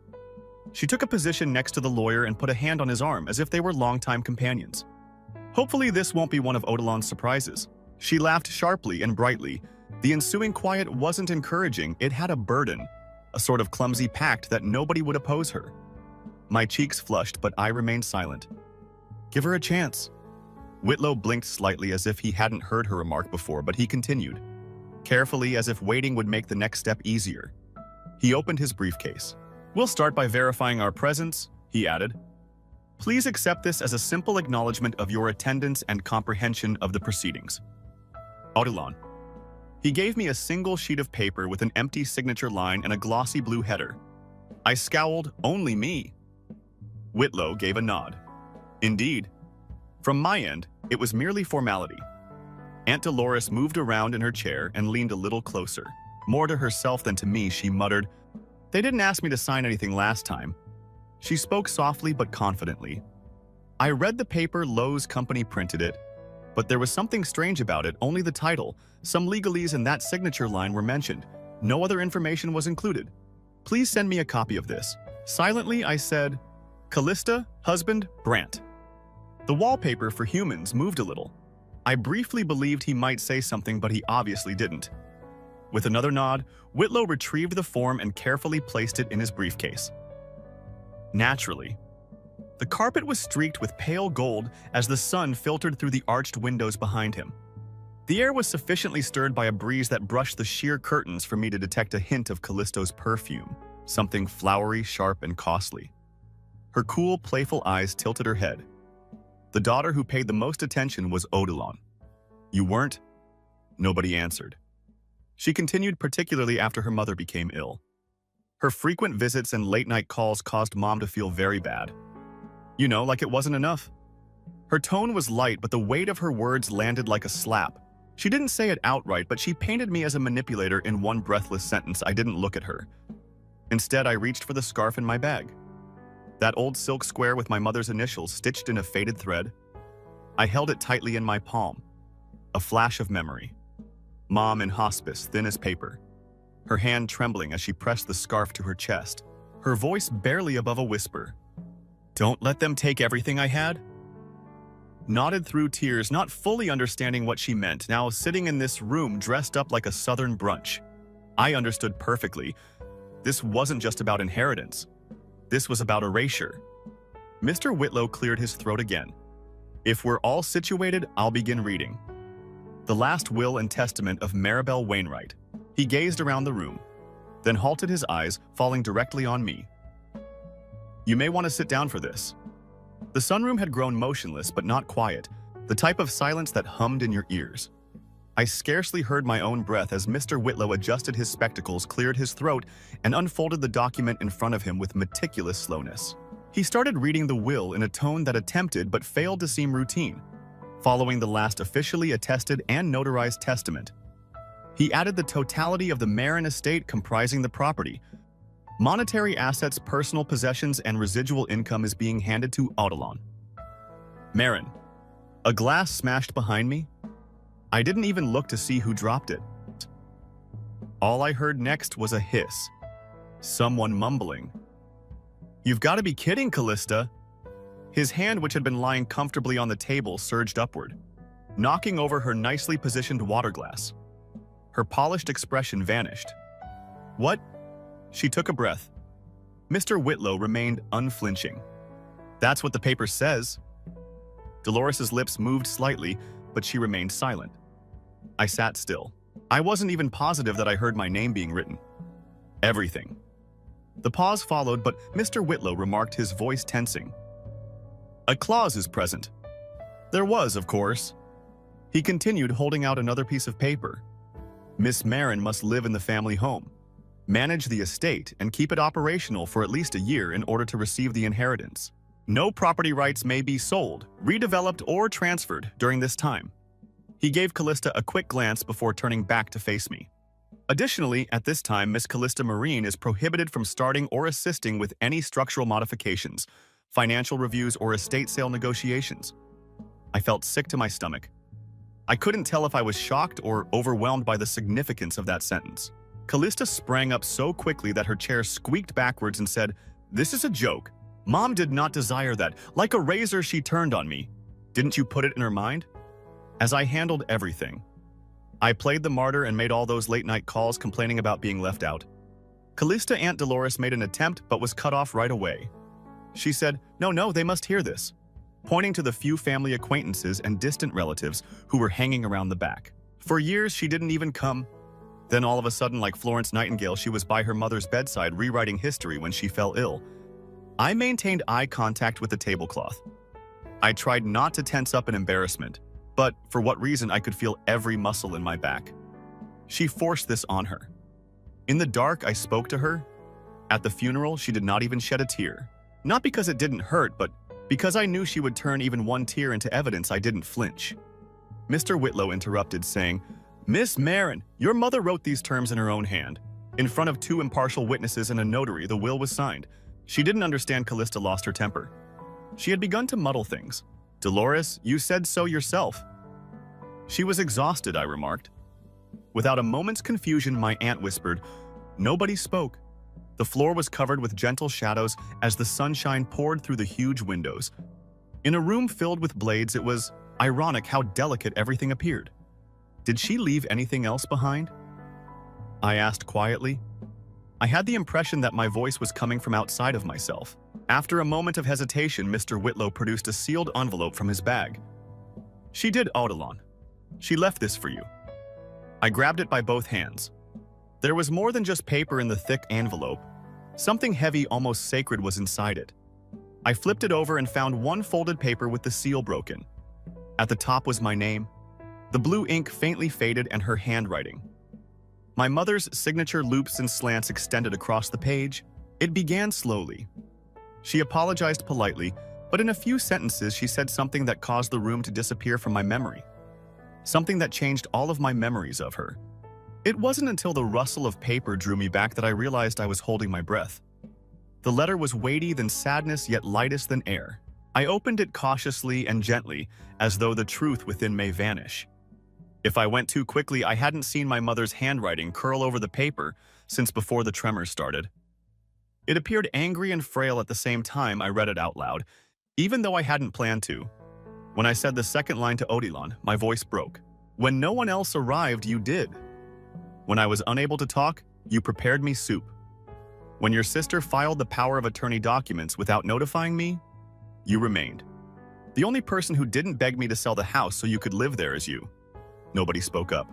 She took a position next to the lawyer and put a hand on his arm as if they were longtime companions. Hopefully this won't be one of Odilon's surprises. She laughed sharply and brightly. The ensuing quiet wasn't encouraging, it had a burden, a sort of clumsy pact that nobody would oppose her. My cheeks flushed, but I remained silent. Give her a chance. Whitlow blinked slightly as if he hadn't heard her remark before, but he continued, carefully as if waiting would make the next step easier. He opened his briefcase. We'll start by verifying our presence, he added. Please accept this as a simple acknowledgement of your attendance and comprehension of the proceedings. Odilon. He gave me a single sheet of paper with an empty signature line and a glossy blue header. I scowled, only me. Whitlow gave a nod. Indeed. From my end, it was merely formality. Aunt Dolores moved around in her chair and leaned a little closer. More to herself than to me, she muttered, They didn't ask me to sign anything last time. She spoke softly but confidently. I read the paper. Lowe's company printed it, but there was something strange about it. Only the title, some legalese, and that signature line were mentioned. No other information was included. Please send me a copy of this. Silently, I said, Callista, husband, Brant. The wallpaper for humans moved a little. I briefly believed he might say something, but he obviously didn't. With another nod, Whitlow retrieved the form and carefully placed it in his briefcase. Naturally, the carpet was streaked with pale gold as the sun filtered through the arched windows behind him. The air was sufficiently stirred by a breeze that brushed the sheer curtains for me to detect a hint of Callisto's perfume, something flowery, sharp, and costly. Her cool, playful eyes tilted her head. The daughter who paid the most attention was Odilon. You weren't? Nobody answered. She continued, particularly after her mother became ill. Her frequent visits and late-night calls caused Mom to feel very bad. You know, like it wasn't enough. Her tone was light, but the weight of her words landed like a slap. She didn't say it outright, but she painted me as a manipulator in one breathless sentence. I didn't look at her. Instead, I reached for the scarf in my bag. That old silk square with my mother's initials stitched in a faded thread. I held it tightly in my palm. A flash of memory. Mom in hospice, thin as paper. Her hand trembling as she pressed the scarf to her chest. Her voice barely above a whisper. Don't let them take everything I had. nodded through tears, not fully understanding what she meant, now sitting in this room dressed up like a southern brunch. I understood perfectly. This wasn't just about inheritance. This was about erasure. Mr. Whitlow cleared his throat again. If we're all situated, I'll begin reading. The last will and testament of Maribel Wainwright. He gazed around the room, then halted, his eyes falling directly on me. You may want to sit down for this. The sunroom had grown motionless but not quiet, the type of silence that hummed in your ears. I scarcely heard my own breath as Mr. Whitlow adjusted his spectacles, cleared his throat, and unfolded the document in front of him with meticulous slowness. He started reading the will in a tone that attempted but failed to seem routine, following the last officially attested and notarized testament. He added the totality of the Marin estate comprising the property. Monetary assets, personal possessions, and residual income is being handed to Audalon. Marin. A glass smashed behind me? I didn't even look to see who dropped it. All I heard next was a hiss. Someone mumbling. You've got to be kidding, Callista. His hand, which had been lying comfortably on the table, surged upward, knocking over her nicely positioned water glass. Her polished expression vanished. What? She took a breath. Mr. Whitlow remained unflinching. That's what the paper says. Dolores's lips moved slightly, but she remained silent. I sat still. I wasn't even positive that I heard my name being written. Everything. The pause followed, but Mr. Whitlow remarked, his voice tensing. A clause is present. There was, of course. He continued, holding out another piece of paper. Miss Marin must live in the family home, manage the estate, and keep it operational for at least a year in order to receive the inheritance. No property rights may be sold, redeveloped, or transferred during this time. He gave Callista a quick glance before turning back to face me. Additionally, at this time, Miss Callista Marine is prohibited from starting or assisting with any structural modifications, financial reviews, or estate sale negotiations. I felt sick to my stomach. I couldn't tell if I was shocked or overwhelmed by the significance of that sentence. Callista sprang up so quickly that her chair squeaked backwards and said, "This is a joke. Mom did not desire that. Like a razor, she turned on me. Didn't you put it in her mind?" As I handled everything, I played the martyr and made all those late-night calls complaining about being left out. Callista Aunt Dolores made an attempt but was cut off right away. She said, No, they must hear this," pointing to the few family acquaintances and distant relatives who were hanging around the back. For years, she didn't even come. Then all of a sudden, like Florence Nightingale, she was by her mother's bedside rewriting history when she fell ill. I maintained eye contact with the tablecloth. I tried not to tense up in embarrassment, but for what reason I could feel every muscle in my back. She forced this on her. In the dark, I spoke to her. At the funeral, she did not even shed a tear. Not because it didn't hurt, but because I knew she would turn even one tear into evidence. I didn't flinch. Mr. Whitlow interrupted, saying, "Miss Marin, your mother wrote these terms in her own hand. In front of 2 impartial witnesses and a notary, the will was signed." She didn't understand. Callista lost her temper. She had begun to muddle things. "Dolores, you said so yourself." She was exhausted, I remarked. Without a moment's confusion, my aunt whispered. Nobody spoke. The floor was covered with gentle shadows as the sunshine poured through the huge windows. In a room filled with blades, it was ironic how delicate everything appeared. Did she leave anything else behind? I asked quietly. I had the impression that my voice was coming from outside of myself. After a moment of hesitation, Mr. Whitlow produced a sealed envelope from his bag. "She did, Audalon. She left this for you." I grabbed it by both hands. There was more than just paper in the thick envelope. Something heavy, almost sacred, was inside it. I flipped it over and found one folded paper with the seal broken. At the top was my name, the blue ink faintly faded, and her handwriting. My mother's signature loops and slants extended across the page. It began slowly. She apologized politely, but in a few sentences she said something that caused the room to disappear from my memory. Something that changed all of my memories of her. It wasn't until the rustle of paper drew me back that I realized I was holding my breath. The letter was weighty than sadness, yet lightest than air. I opened it cautiously and gently, as though the truth within may vanish. If I went too quickly, I hadn't seen my mother's handwriting curl over the paper since before the tremors started. It appeared angry and frail at the same time. I read it out loud, even though I hadn't planned to. When I said the second line to Odilon, my voice broke. When no one else arrived, you did. When I was unable to talk, you prepared me soup. When your sister filed the power of attorney documents without notifying me, you remained. The only person who didn't beg me to sell the house so you could live there is you. Nobody spoke up.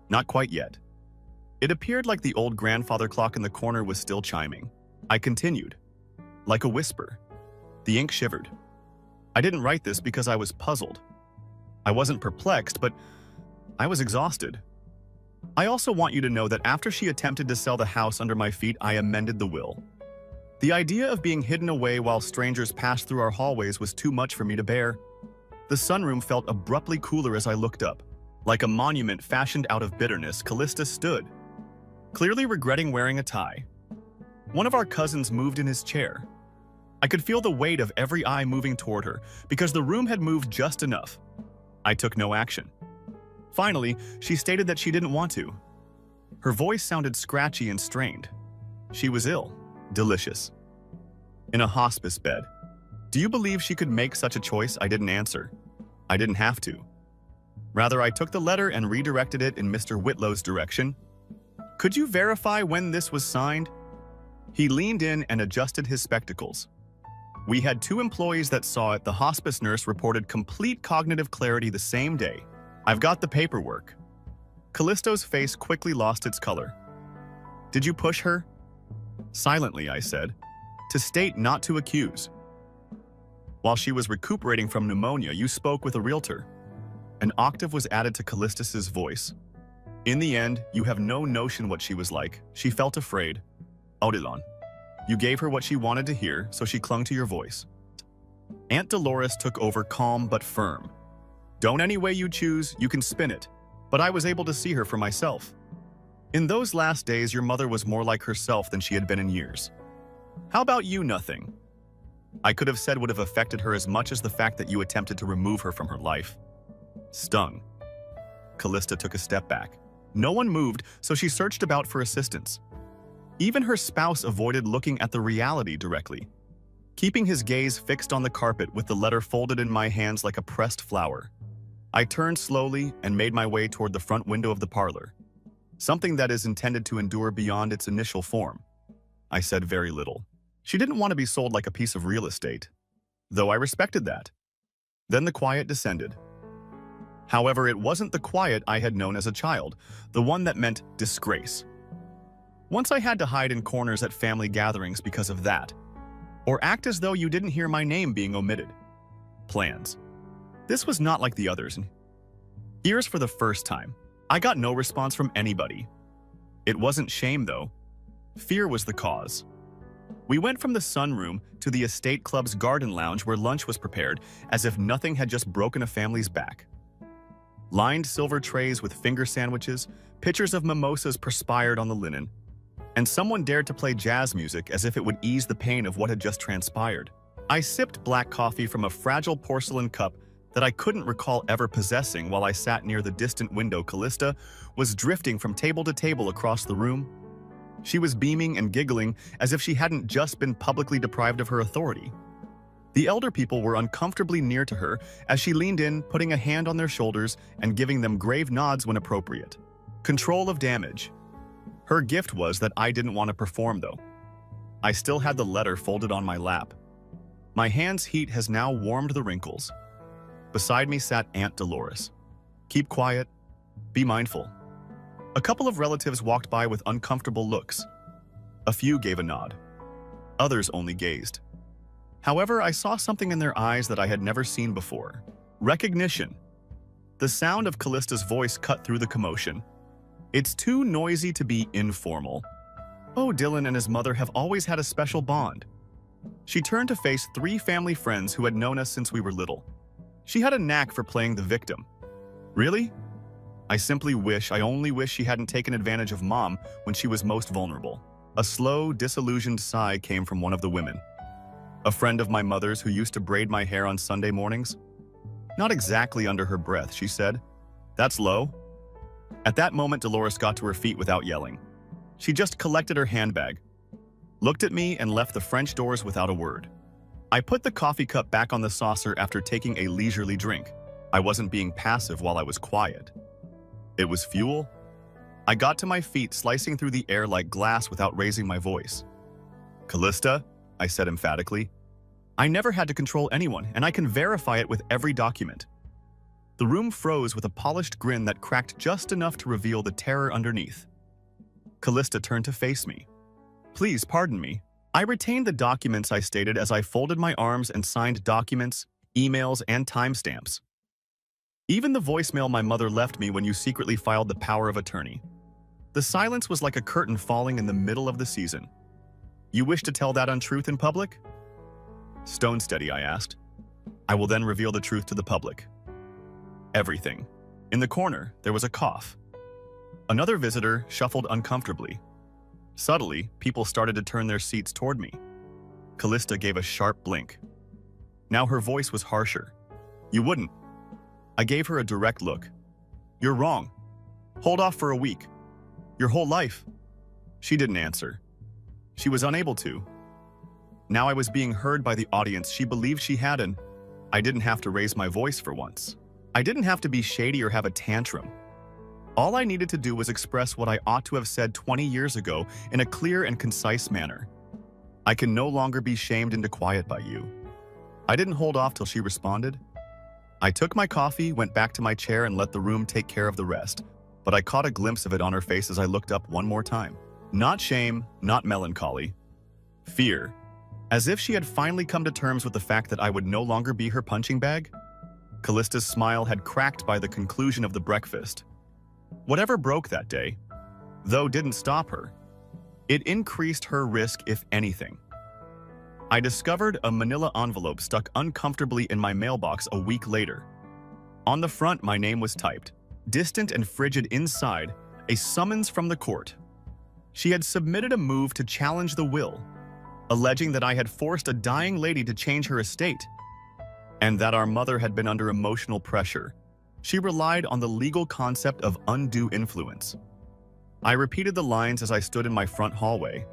Not quite yet. It appeared like the old grandfather clock in the corner was still chiming. I continued. Like a whisper. The ink shivered. I didn't write this because I was puzzled. I wasn't perplexed, but I was exhausted. I also want you to know that after she attempted to sell the house under my feet, I amended the will. The idea of being hidden away while strangers passed through our hallways was too much for me to bear. The sunroom felt abruptly cooler as I looked up. Like a monument fashioned out of bitterness, Callista stood, clearly regretting wearing a tie. One of our cousins moved in his chair. I could feel the weight of every eye moving toward her because the room had moved just enough. I took no action. Finally, she stated that she didn't want to. Her voice sounded scratchy and strained. She was ill. Delicious. In a hospice bed. Do you believe she could make such a choice? I didn't answer. I didn't have to. Rather, I took the letter and redirected it in Mr. Whitlow's direction. Could you verify when this was signed? He leaned in and adjusted his spectacles. We had 2 employees that saw it. The hospice nurse reported complete cognitive clarity the same day. I've got the paperwork. Callisto's face quickly lost its color. Did you push her? Silently, I said. To state, not to accuse. While she was recuperating from pneumonia, you spoke with a realtor. An octave was added to Callisto's voice. In the end, you have no notion what she was like. She felt afraid. Odilon. You gave her what she wanted to hear, so she clung to your voice. Aunt Dolores took over, calm but firm. Don't any way you choose, you can spin it. But I was able to see her for myself. In those last days, your mother was more like herself than she had been in years. How about you? Nothing. I could have said would have affected her as much as the fact that you attempted to remove her from her life. Stung. Callista took a step back. No one moved, so she searched about for assistance. Even her spouse avoided looking at the reality directly, keeping his gaze fixed on the carpet with the letter folded in my hands like a pressed flower. I turned slowly and made my way toward the front window of the parlor, something that is intended to endure beyond its initial form. I said very little. She didn't want to be sold like a piece of real estate, though I respected that. Then the quiet descended. However, it wasn't the quiet I had known as a child, the one that meant disgrace. Once I had to hide in corners at family gatherings because of that, or act as though you didn't hear my name being omitted. Plans. This was not like the others. Here's for the first time. I got no response from anybody. It wasn't shame, though. Fear was the cause. We went from the sunroom to the estate club's garden lounge where lunch was prepared, as if nothing had just broken a family's back. Lined silver trays with finger sandwiches, pitchers of mimosas perspired on the linen, and someone dared to play jazz music as if it would ease the pain of what had just transpired. I sipped black coffee from a fragile porcelain cup that I couldn't recall ever possessing while I sat near the distant window. Callista was drifting from table to table across the room. She was beaming and giggling as if she hadn't just been publicly deprived of her authority. The elder people were uncomfortably near to her as she leaned in, putting a hand on their shoulders and giving them grave nods when appropriate. Control of damage. Her gift was that I didn't want to perform, though. I still had the letter folded on my lap. My hand's heat has now warmed the wrinkles. Beside me sat Aunt Dolores. Keep quiet. Be mindful. A couple of relatives walked by with uncomfortable looks. A few gave a nod. Others only gazed. However, I saw something in their eyes that I had never seen before. Recognition. The sound of Callista's voice cut through the commotion. It's too noisy to be informal. Oh, Dylan and his mother have always had a special bond. She turned to face 3 family friends who had known us since we were little. She had a knack for playing the victim. Really? I only wish she hadn't taken advantage of Mom when she was most vulnerable. A slow, disillusioned sigh came from one of the women. A friend of my mother's who used to braid my hair on Sunday mornings? Not exactly under her breath, she said. That's low. At that moment, Dolores got to her feet without yelling. She just collected her handbag, looked at me, and left the French doors without a word. I put the coffee cup back on the saucer after taking a leisurely drink. I wasn't being passive while I was quiet. It was fuel. I got to my feet, slicing through the air like glass without raising my voice. "Callista," I said emphatically. "I never had to control anyone, and I can verify it with every document." The room froze with a polished grin that cracked just enough to reveal the terror underneath. Callista turned to face me. "Please pardon me." I retained the documents I stated as I folded my arms and signed documents, emails, and timestamps. Even the voicemail my mother left me when you secretly filed the power of attorney. The silence was like a curtain falling in the middle of the season. "You wish to tell that untruth in public?" "Stone steady," I asked. "I will then reveal the truth to the public." Everything. In the corner, there was a cough. Another visitor shuffled uncomfortably. Subtly, people started to turn their seats toward me. Callista gave a sharp blink. Now her voice was harsher. "You wouldn't." I gave her a direct look. "You're wrong. Hold off for a week. Your whole life." She didn't answer. She was unable to. Now I was being heard by the audience she believed she had, and I didn't have to raise my voice for once. I didn't have to be shady or have a tantrum. All I needed to do was express what I ought to have said 20 years ago in a clear and concise manner. "I can no longer be shamed into quiet by you." I didn't hold off till she responded. I took my coffee, went back to my chair, and let the room take care of the rest, but I caught a glimpse of it on her face as I looked up one more time. Not shame, not melancholy. Fear. As if she had finally come to terms with the fact that I would no longer be her punching bag. Callista's smile had cracked by the conclusion of the breakfast. Whatever broke that day, though, didn't stop her. It increased her risk, if anything. I discovered a manila envelope stuck uncomfortably in my mailbox a week later. On the front, my name was typed. Distant and frigid inside, a summons from the court. She had submitted a move to challenge the will, alleging that I had forced a dying lady to change her estate, and that our mother had been under emotional pressure. She relied on the legal concept of undue influence. I repeated the lines as I stood in my front hallway.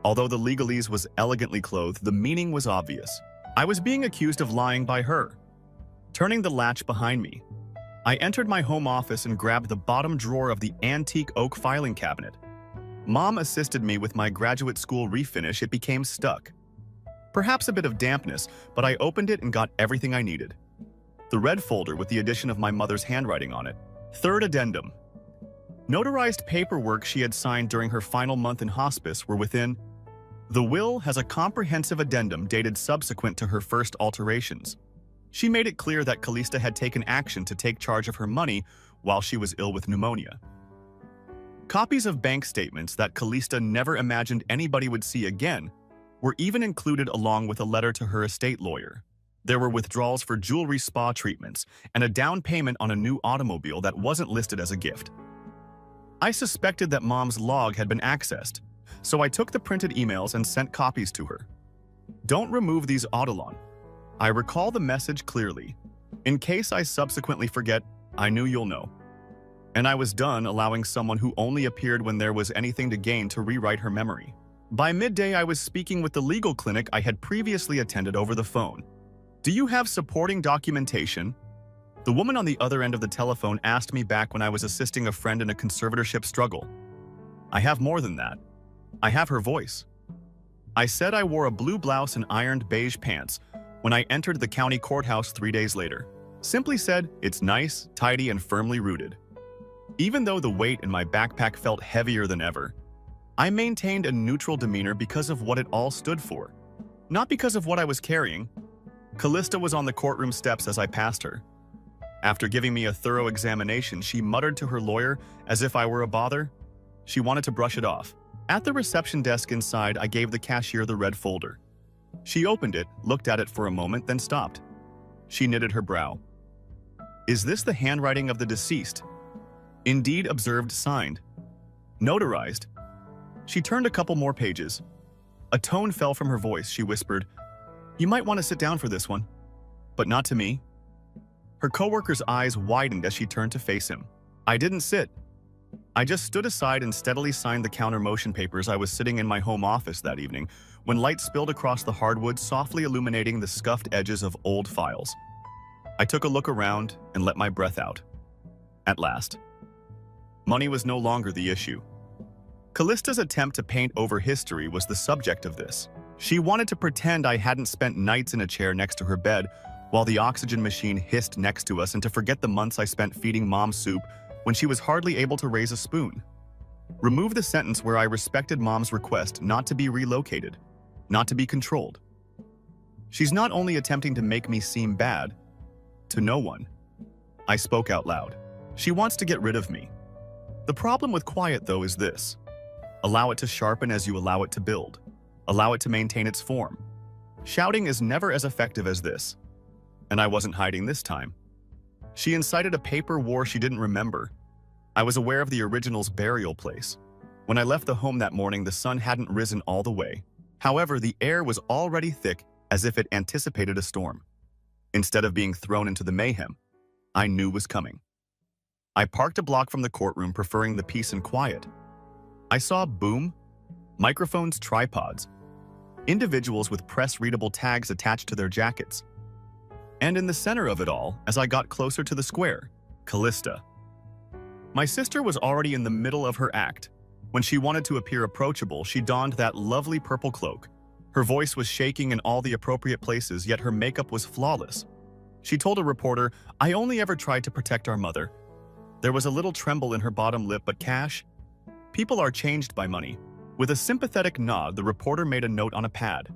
Although the legalese was elegantly clothed, the meaning was obvious. I was being accused of lying by her. Turning the latch behind me, I entered my home office and grabbed the bottom drawer of the antique oak filing cabinet. Mom assisted me with my graduate school refinish. It became stuck. Perhaps a bit of dampness, but I opened it and got everything I needed. The red folder with the addition of my mother's handwriting on it. Third addendum. Notarized paperwork she had signed during her final month in hospice were within. The will has a comprehensive addendum dated subsequent to her first alterations. She made it clear that Callista had taken action to take charge of her money while she was ill with pneumonia. Copies of bank statements that Callista never imagined anybody would see again were even included, along with a letter to her estate lawyer. There were withdrawals for jewelry spa treatments and a down payment on a new automobile that wasn't listed as a gift. I suspected that Mom's log had been accessed, so I took the printed emails and sent copies to her. "Don't remove these, Audilon." I recall the message clearly. "In case I subsequently forget, I knew you'll know." And I was done allowing someone who only appeared when there was anything to gain to rewrite her memory. By midday, I was speaking with the legal clinic I had previously attended over the phone. "Do you have supporting documentation?" The woman on the other end of the telephone asked me back when I was assisting a friend in a conservatorship struggle. "I have more than that. I have her voice." I said I wore a blue blouse and ironed beige pants when I entered the county courthouse 3 days later. Simply said, "It's nice, tidy, and firmly rooted." Even though the weight in my backpack felt heavier than ever, I maintained a neutral demeanor because of what it all stood for, not because of what I was carrying. Callista was on the courtroom steps as I passed her. After giving me a thorough examination, she muttered to her lawyer as if I were a bother. She wanted to brush it off. At the reception desk inside, I gave the cashier the red folder. She opened it, looked at it for a moment, then stopped. She knitted her brow. "Is this the handwriting of the deceased?" "Indeed, observed, signed. Notarized." She turned a couple more pages. A tone fell from her voice. She whispered, "You might want to sit down for this one." "But not to me." Her coworker's eyes widened as she turned to face him. "I didn't sit." I just stood aside and steadily signed the counter motion papers. I was sitting in my home office that evening when light spilled across the hardwood, softly illuminating the scuffed edges of old files. I took a look around and let my breath out. At last. Money was no longer the issue. Callista's attempt to paint over history was the subject of this. She wanted to pretend I hadn't spent nights in a chair next to her bed while the oxygen machine hissed next to us, and to forget the months I spent feeding Mom soup when she was hardly able to raise a spoon. Remove the sentence where I respected Mom's request not to be relocated, not to be controlled. She's not only attempting to make me seem bad, to no one. I spoke out loud. She wants to get rid of me. The problem with quiet, though, is this. Allow it to sharpen as you allow it to build. Allow it to maintain its form. Shouting is never as effective as this. And I wasn't hiding this time. She incited a paper war she didn't remember. I was aware of the original's burial place. When I left the home that morning, the sun hadn't risen all the way. However, the air was already thick, as if it anticipated a storm. Instead of being thrown into the mayhem, I knew was coming. I parked a block from the courtroom, preferring the peace and quiet. I saw boom, microphones, tripods, individuals with press-readable tags attached to their jackets. And in the center of it all, as I got closer to the square, Callista. My sister was already in the middle of her act. When she wanted to appear approachable, she donned that lovely purple cloak. Her voice was shaking in all the appropriate places, yet her makeup was flawless. She told a reporter, "I only ever tried to protect our mother." There was a little tremble in her bottom lip, but cash? People are changed by money. With a sympathetic nod, the reporter made a note on a pad.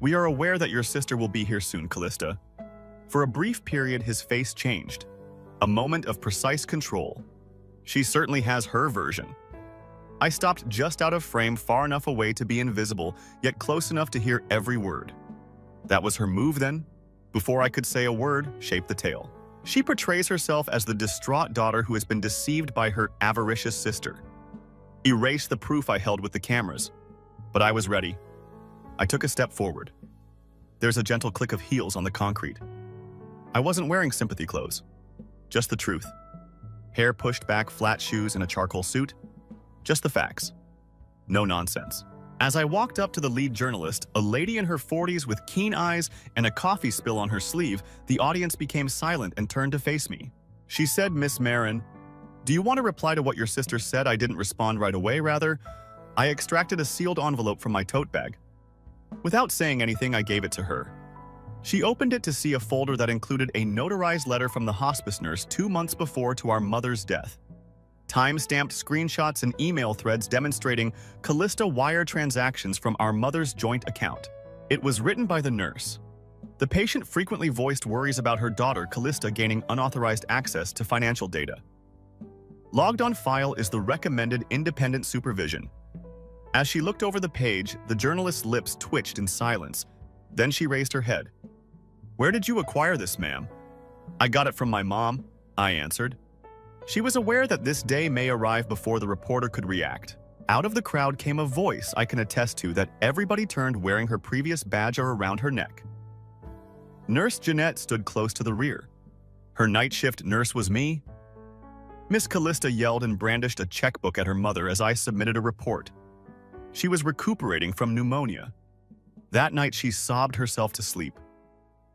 "We are aware that your sister will be here soon, Callista." For a brief period, his face changed. A moment of precise control. She certainly has her version. I stopped just out of frame, far enough away to be invisible, yet close enough to hear every word. That was her move then. Before I could say a word, shape the tale. She portrays herself as the distraught daughter who has been deceived by her avaricious sister. Erase the proof I held with the cameras. But I was ready. I took a step forward. There's a gentle click of heels on the concrete. I wasn't wearing sympathy clothes. Just the truth. Hair pushed back, flat shoes, and a charcoal suit. Just the facts. No nonsense. As I walked up to the lead journalist, a lady in her 40s with keen eyes and a coffee spill on her sleeve, the audience became silent and turned to face me. She said, "Miss Marin, do you want to reply to what your sister said?" I didn't respond right away, rather. I extracted a sealed envelope from my tote bag. Without saying anything, I gave it to her. She opened it to see a folder that included a notarized letter from the hospice nurse 2 months before to our mother's death. Time-stamped screenshots and email threads demonstrating Callista wire transactions from our mother's joint account. It was written by the nurse. The patient frequently voiced worries about her daughter Callista gaining unauthorized access to financial data. Logged on file is the recommended independent supervision. As she looked over the page, the journalist's lips twitched in silence. Then she raised her head. "Where did you acquire this, ma'am?" "I got it from my mom," I answered. She was aware that this day may arrive before the reporter could react. Out of the crowd came a voice I can attest to that everybody turned, wearing her previous badge around her neck. Nurse Jeanette stood close to the rear. Her night shift nurse was me. Miss Callista yelled and brandished a checkbook at her mother as I submitted a report. She was recuperating from pneumonia. That night she sobbed herself to sleep.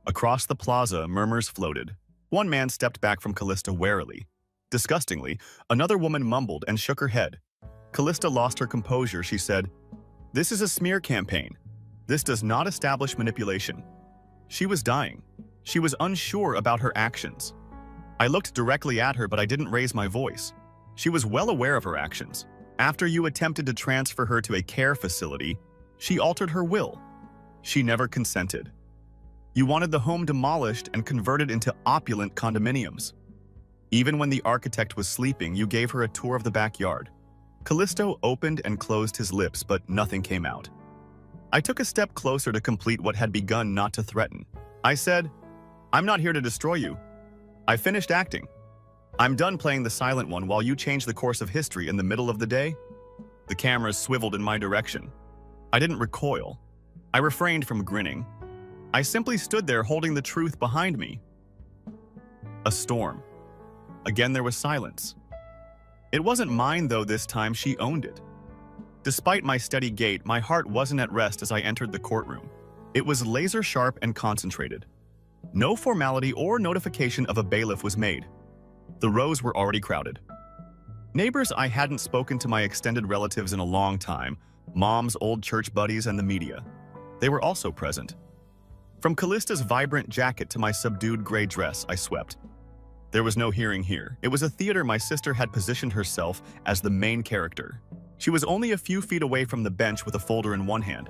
Across the plaza, murmurs floated. One man stepped back from Callista warily. Disgustingly, another woman mumbled and shook her head. Callista lost her composure. She said, "This is a smear campaign. This does not establish manipulation." She was dying. She was unsure about her actions. I looked directly at her, but I didn't raise my voice. She was well aware of her actions. After you attempted to transfer her to a care facility, she altered her will. She never consented. You wanted the home demolished and converted into opulent condominiums. Even when the architect was sleeping, you gave her a tour of the backyard. Callisto opened and closed his lips, but nothing came out. I took a step closer to complete what had begun, not to threaten. I said, "I'm not here to destroy you. I finished acting. I'm done playing the silent one while you change the course of history in the middle of the day." The cameras swiveled in my direction. I didn't recoil. I refrained from grinning. I simply stood there holding the truth behind me. A storm. Again there was silence. It wasn't mine, though. This time she owned it. Despite my steady gait, my heart wasn't at rest as I entered the courtroom. It was laser sharp and concentrated. No formality or notification of a bailiff was made. The rows were already crowded. Neighbors I hadn't spoken to, my extended relatives in a long time, mom's old church buddies, and the media. They were also present. From Callista's vibrant jacket to my subdued gray dress, I swept. There was no hearing here. It was a theater. My sister had positioned herself as the main character. She was only a few feet away from the bench with a folder in one hand.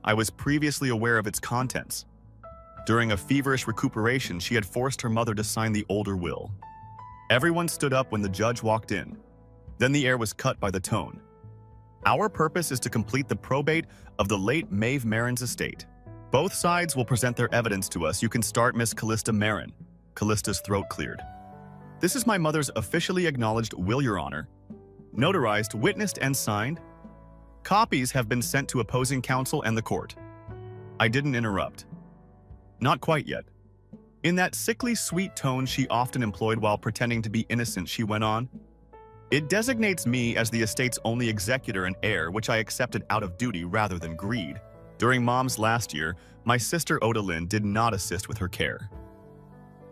I was previously aware of its contents. During a feverish recuperation, she had forced her mother to sign the older will. Everyone stood up when the judge walked in. Then the air was cut by the tone. Our purpose is to complete the probate of the late Maeve Marin's estate. Both sides will present their evidence to us. You can start, Miss Callista Marin. Callista's throat cleared. This is my mother's officially acknowledged will, Your Honor. Notarized, witnessed, and signed. Copies have been sent to opposing counsel and the court. I didn't interrupt. Not quite yet. In that sickly sweet tone she often employed while pretending to be innocent, she went on. It designates me as the estate's only executor and heir, which I accepted out of duty rather than greed. During Mom's last year, my sister Odalyn did not assist with her care.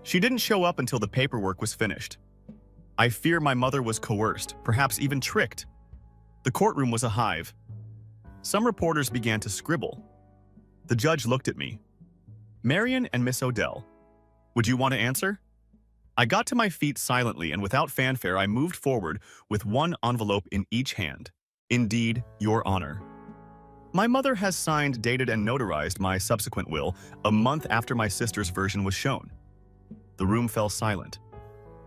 She didn't show up until the paperwork was finished. I fear my mother was coerced, perhaps even tricked. The courtroom was a hive. Some reporters began to scribble. The judge looked at me. Marion and Miss Odell, would you want to answer? I got to my feet silently, and without fanfare I moved forward with one envelope in each hand. Indeed, Your Honor. My mother has signed, dated, and notarized my subsequent will a month after my sister's version was shown. The room fell silent.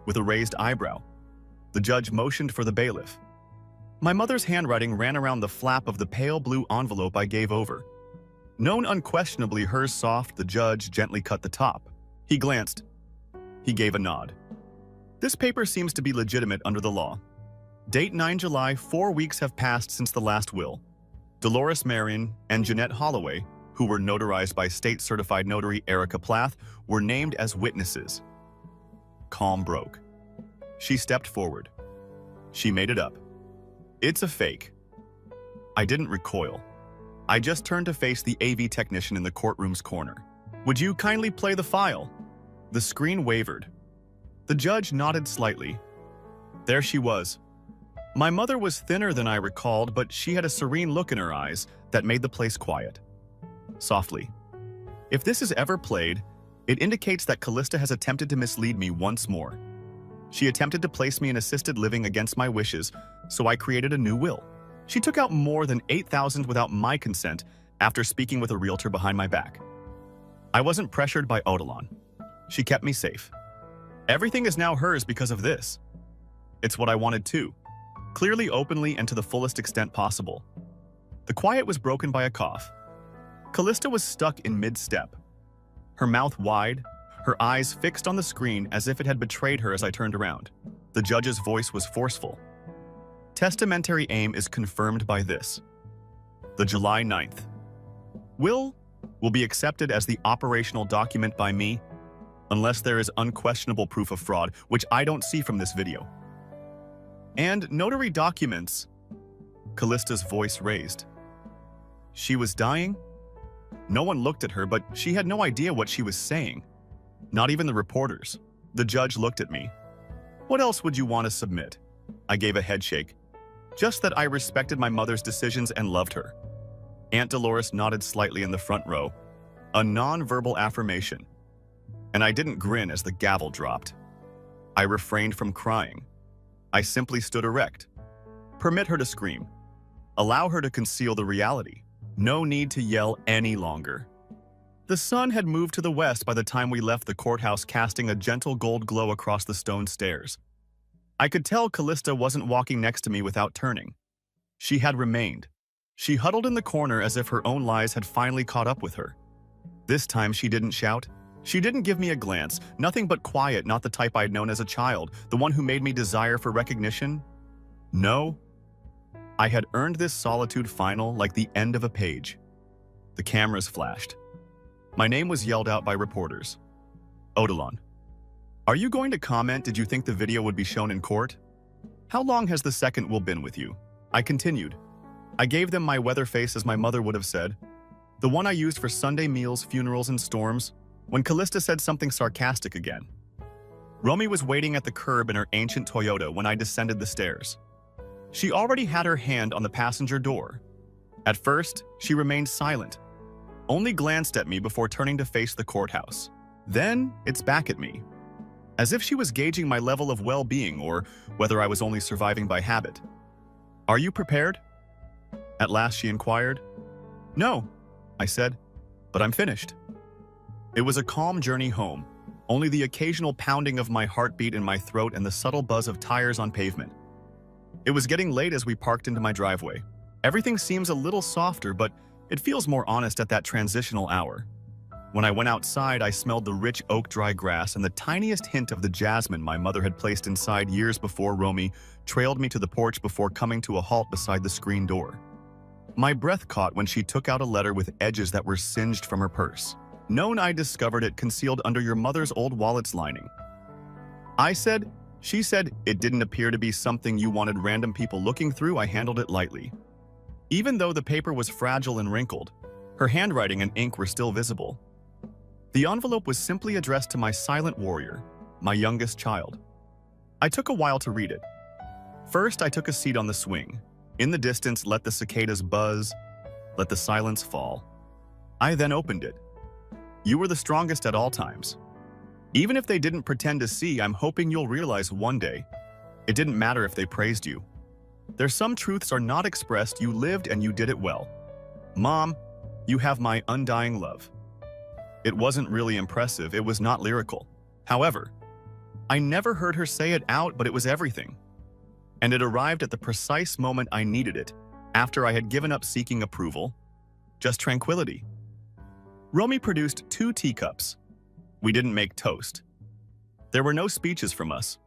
With a raised eyebrow, the judge motioned for the bailiff. My mother's handwriting ran around the flap of the pale blue envelope I gave over. Known unquestionably hers soft, the judge gently cut the top. He glanced. He gave a nod. This paper seems to be legitimate under the law. Date 9 July, 4 weeks have passed since the last will. Dolores Marion and Jeanette Holloway, who were notarized by state-certified notary Erica Plath, were named as witnesses. Calm broke. She stepped forward. She made it up. It's a fake. I didn't recoil. I just turned to face the AV technician in the courtroom's corner. Would you kindly play the file? The screen wavered. The judge nodded slightly. There she was. My mother was thinner than I recalled, but she had a serene look in her eyes that made the place quiet. Softly. If this is ever played, it indicates that Callista has attempted to mislead me once more. She attempted to place me in assisted living against my wishes, so I created a new will. She took out more than $8,000 without my consent after speaking with a realtor behind my back. I wasn't pressured by Odalyn. She kept me safe. Everything is now hers because of this. It's what I wanted too. Clearly, openly, and to the fullest extent possible. The quiet was broken by a cough. Callista was stuck in mid-step. Her mouth wide, her eyes fixed on the screen as if it had betrayed her as I turned around. The judge's voice was forceful. Testamentary aim is confirmed by this. The July 9th. Will be accepted as the operational document by me, unless there is unquestionable proof of fraud, which I don't see from this video. And notary documents. Callista's voice raised. She was dying? No one looked at her, but she had no idea what she was saying. Not even the reporters. The judge looked at me. What else would you want to submit? I gave a head shake. Just that I respected my mother's decisions and loved her. Aunt Dolores nodded slightly in the front row. A non-verbal affirmation. And I didn't grin as the gavel dropped. I refrained from crying. I simply stood erect. Permit her to scream. Allow her to conceal the reality. No need to yell any longer. The sun had moved to the west by the time we left the courthouse, casting a gentle gold glow across the stone stairs. I could tell Callista wasn't walking next to me without turning. She had remained. She huddled in the corner as if her own lies had finally caught up with her. This time she didn't shout. She didn't give me a glance, nothing but quiet, not the type I'd known as a child, the one who made me desire for recognition. No. I had earned this solitude final like the end of a page. The cameras flashed. My name was yelled out by reporters. Odalyn. Are you going to comment? Did you think the video would be shown in court? How long has the second will been with you? I continued. I gave them my weather face as my mother would have said. The one I used for Sunday meals, funerals, and storms, when Callista said something sarcastic again. Romy was waiting at the curb in her ancient Toyota when I descended the stairs. She already had her hand on the passenger door. At first, she remained silent, only glanced at me before turning to face the courthouse. Then, it's back at me, as if she was gauging my level of well-being or whether I was only surviving by habit. Are you prepared? At last she inquired. No, I said, but I'm finished. It was a calm journey home, only the occasional pounding of my heartbeat in my throat and the subtle buzz of tires on pavement. It was getting late as we parked into my driveway. Everything seems a little softer, but it feels more honest at that transitional hour. When I went outside, I smelled the rich oak dry grass and the tiniest hint of the jasmine my mother had placed inside years before Romy trailed me to the porch before coming to a halt beside the screen door. My breath caught when she took out a letter with edges that were singed from her purse. Known I discovered it concealed under your mother's old wallet's lining. I said, she said, it didn't appear to be something you wanted random people looking through. I handled it lightly. Even though the paper was fragile and wrinkled, her handwriting and ink were still visible. The envelope was simply addressed to my silent warrior, my youngest child. I took a while to read it. First, I took a seat on the swing. In the distance, let the cicadas buzz, let the silence fall. I then opened it. You were the strongest at all times. Even if they didn't pretend to see, I'm hoping you'll realize one day, it didn't matter if they praised you. There's some truths are not expressed, you lived and you did it well. Mom, you have my undying love. It wasn't really impressive, it was not lyrical. However, I never heard her say it out, but it was everything. And it arrived at the precise moment I needed it, after I had given up seeking approval. Just tranquility. Romy produced 2 teacups. We didn't make toast. There were no speeches from us.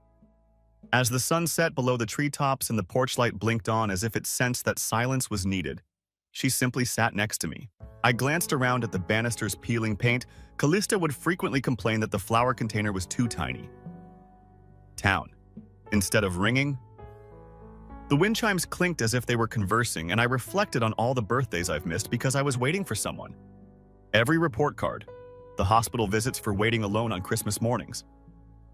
As the sun set below the treetops and the porch light blinked on as if it sensed that silence was needed, she simply sat next to me. I glanced around at the banisters peeling paint. Callista would frequently complain that the flower container was too tiny. Town. Instead of ringing, the wind chimes clinked as if they were conversing, and I reflected on all the birthdays I've missed because I was waiting for someone. Every report card, the hospital visits for waiting alone on Christmas mornings.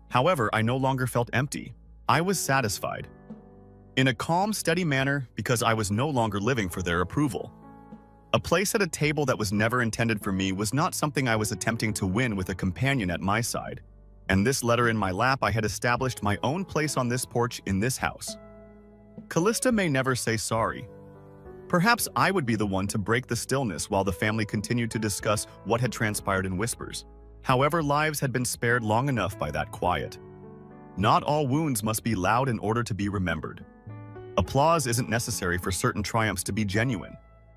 However, I no longer felt empty. I was satisfied. In a calm, steady manner because I was no longer living for their approval. A place at a table that was never intended for me was not something I was attempting to win with a companion at my side. And this letter in my lap, I had established my own place on this porch in this house. Callista may never say sorry. Perhaps I would be the one to break the stillness while the family continued to discuss what had transpired in whispers. However, lives had been spared long enough by that quiet. Not all wounds must be loud in order to be remembered. Applause isn't necessary for certain triumphs to be genuine.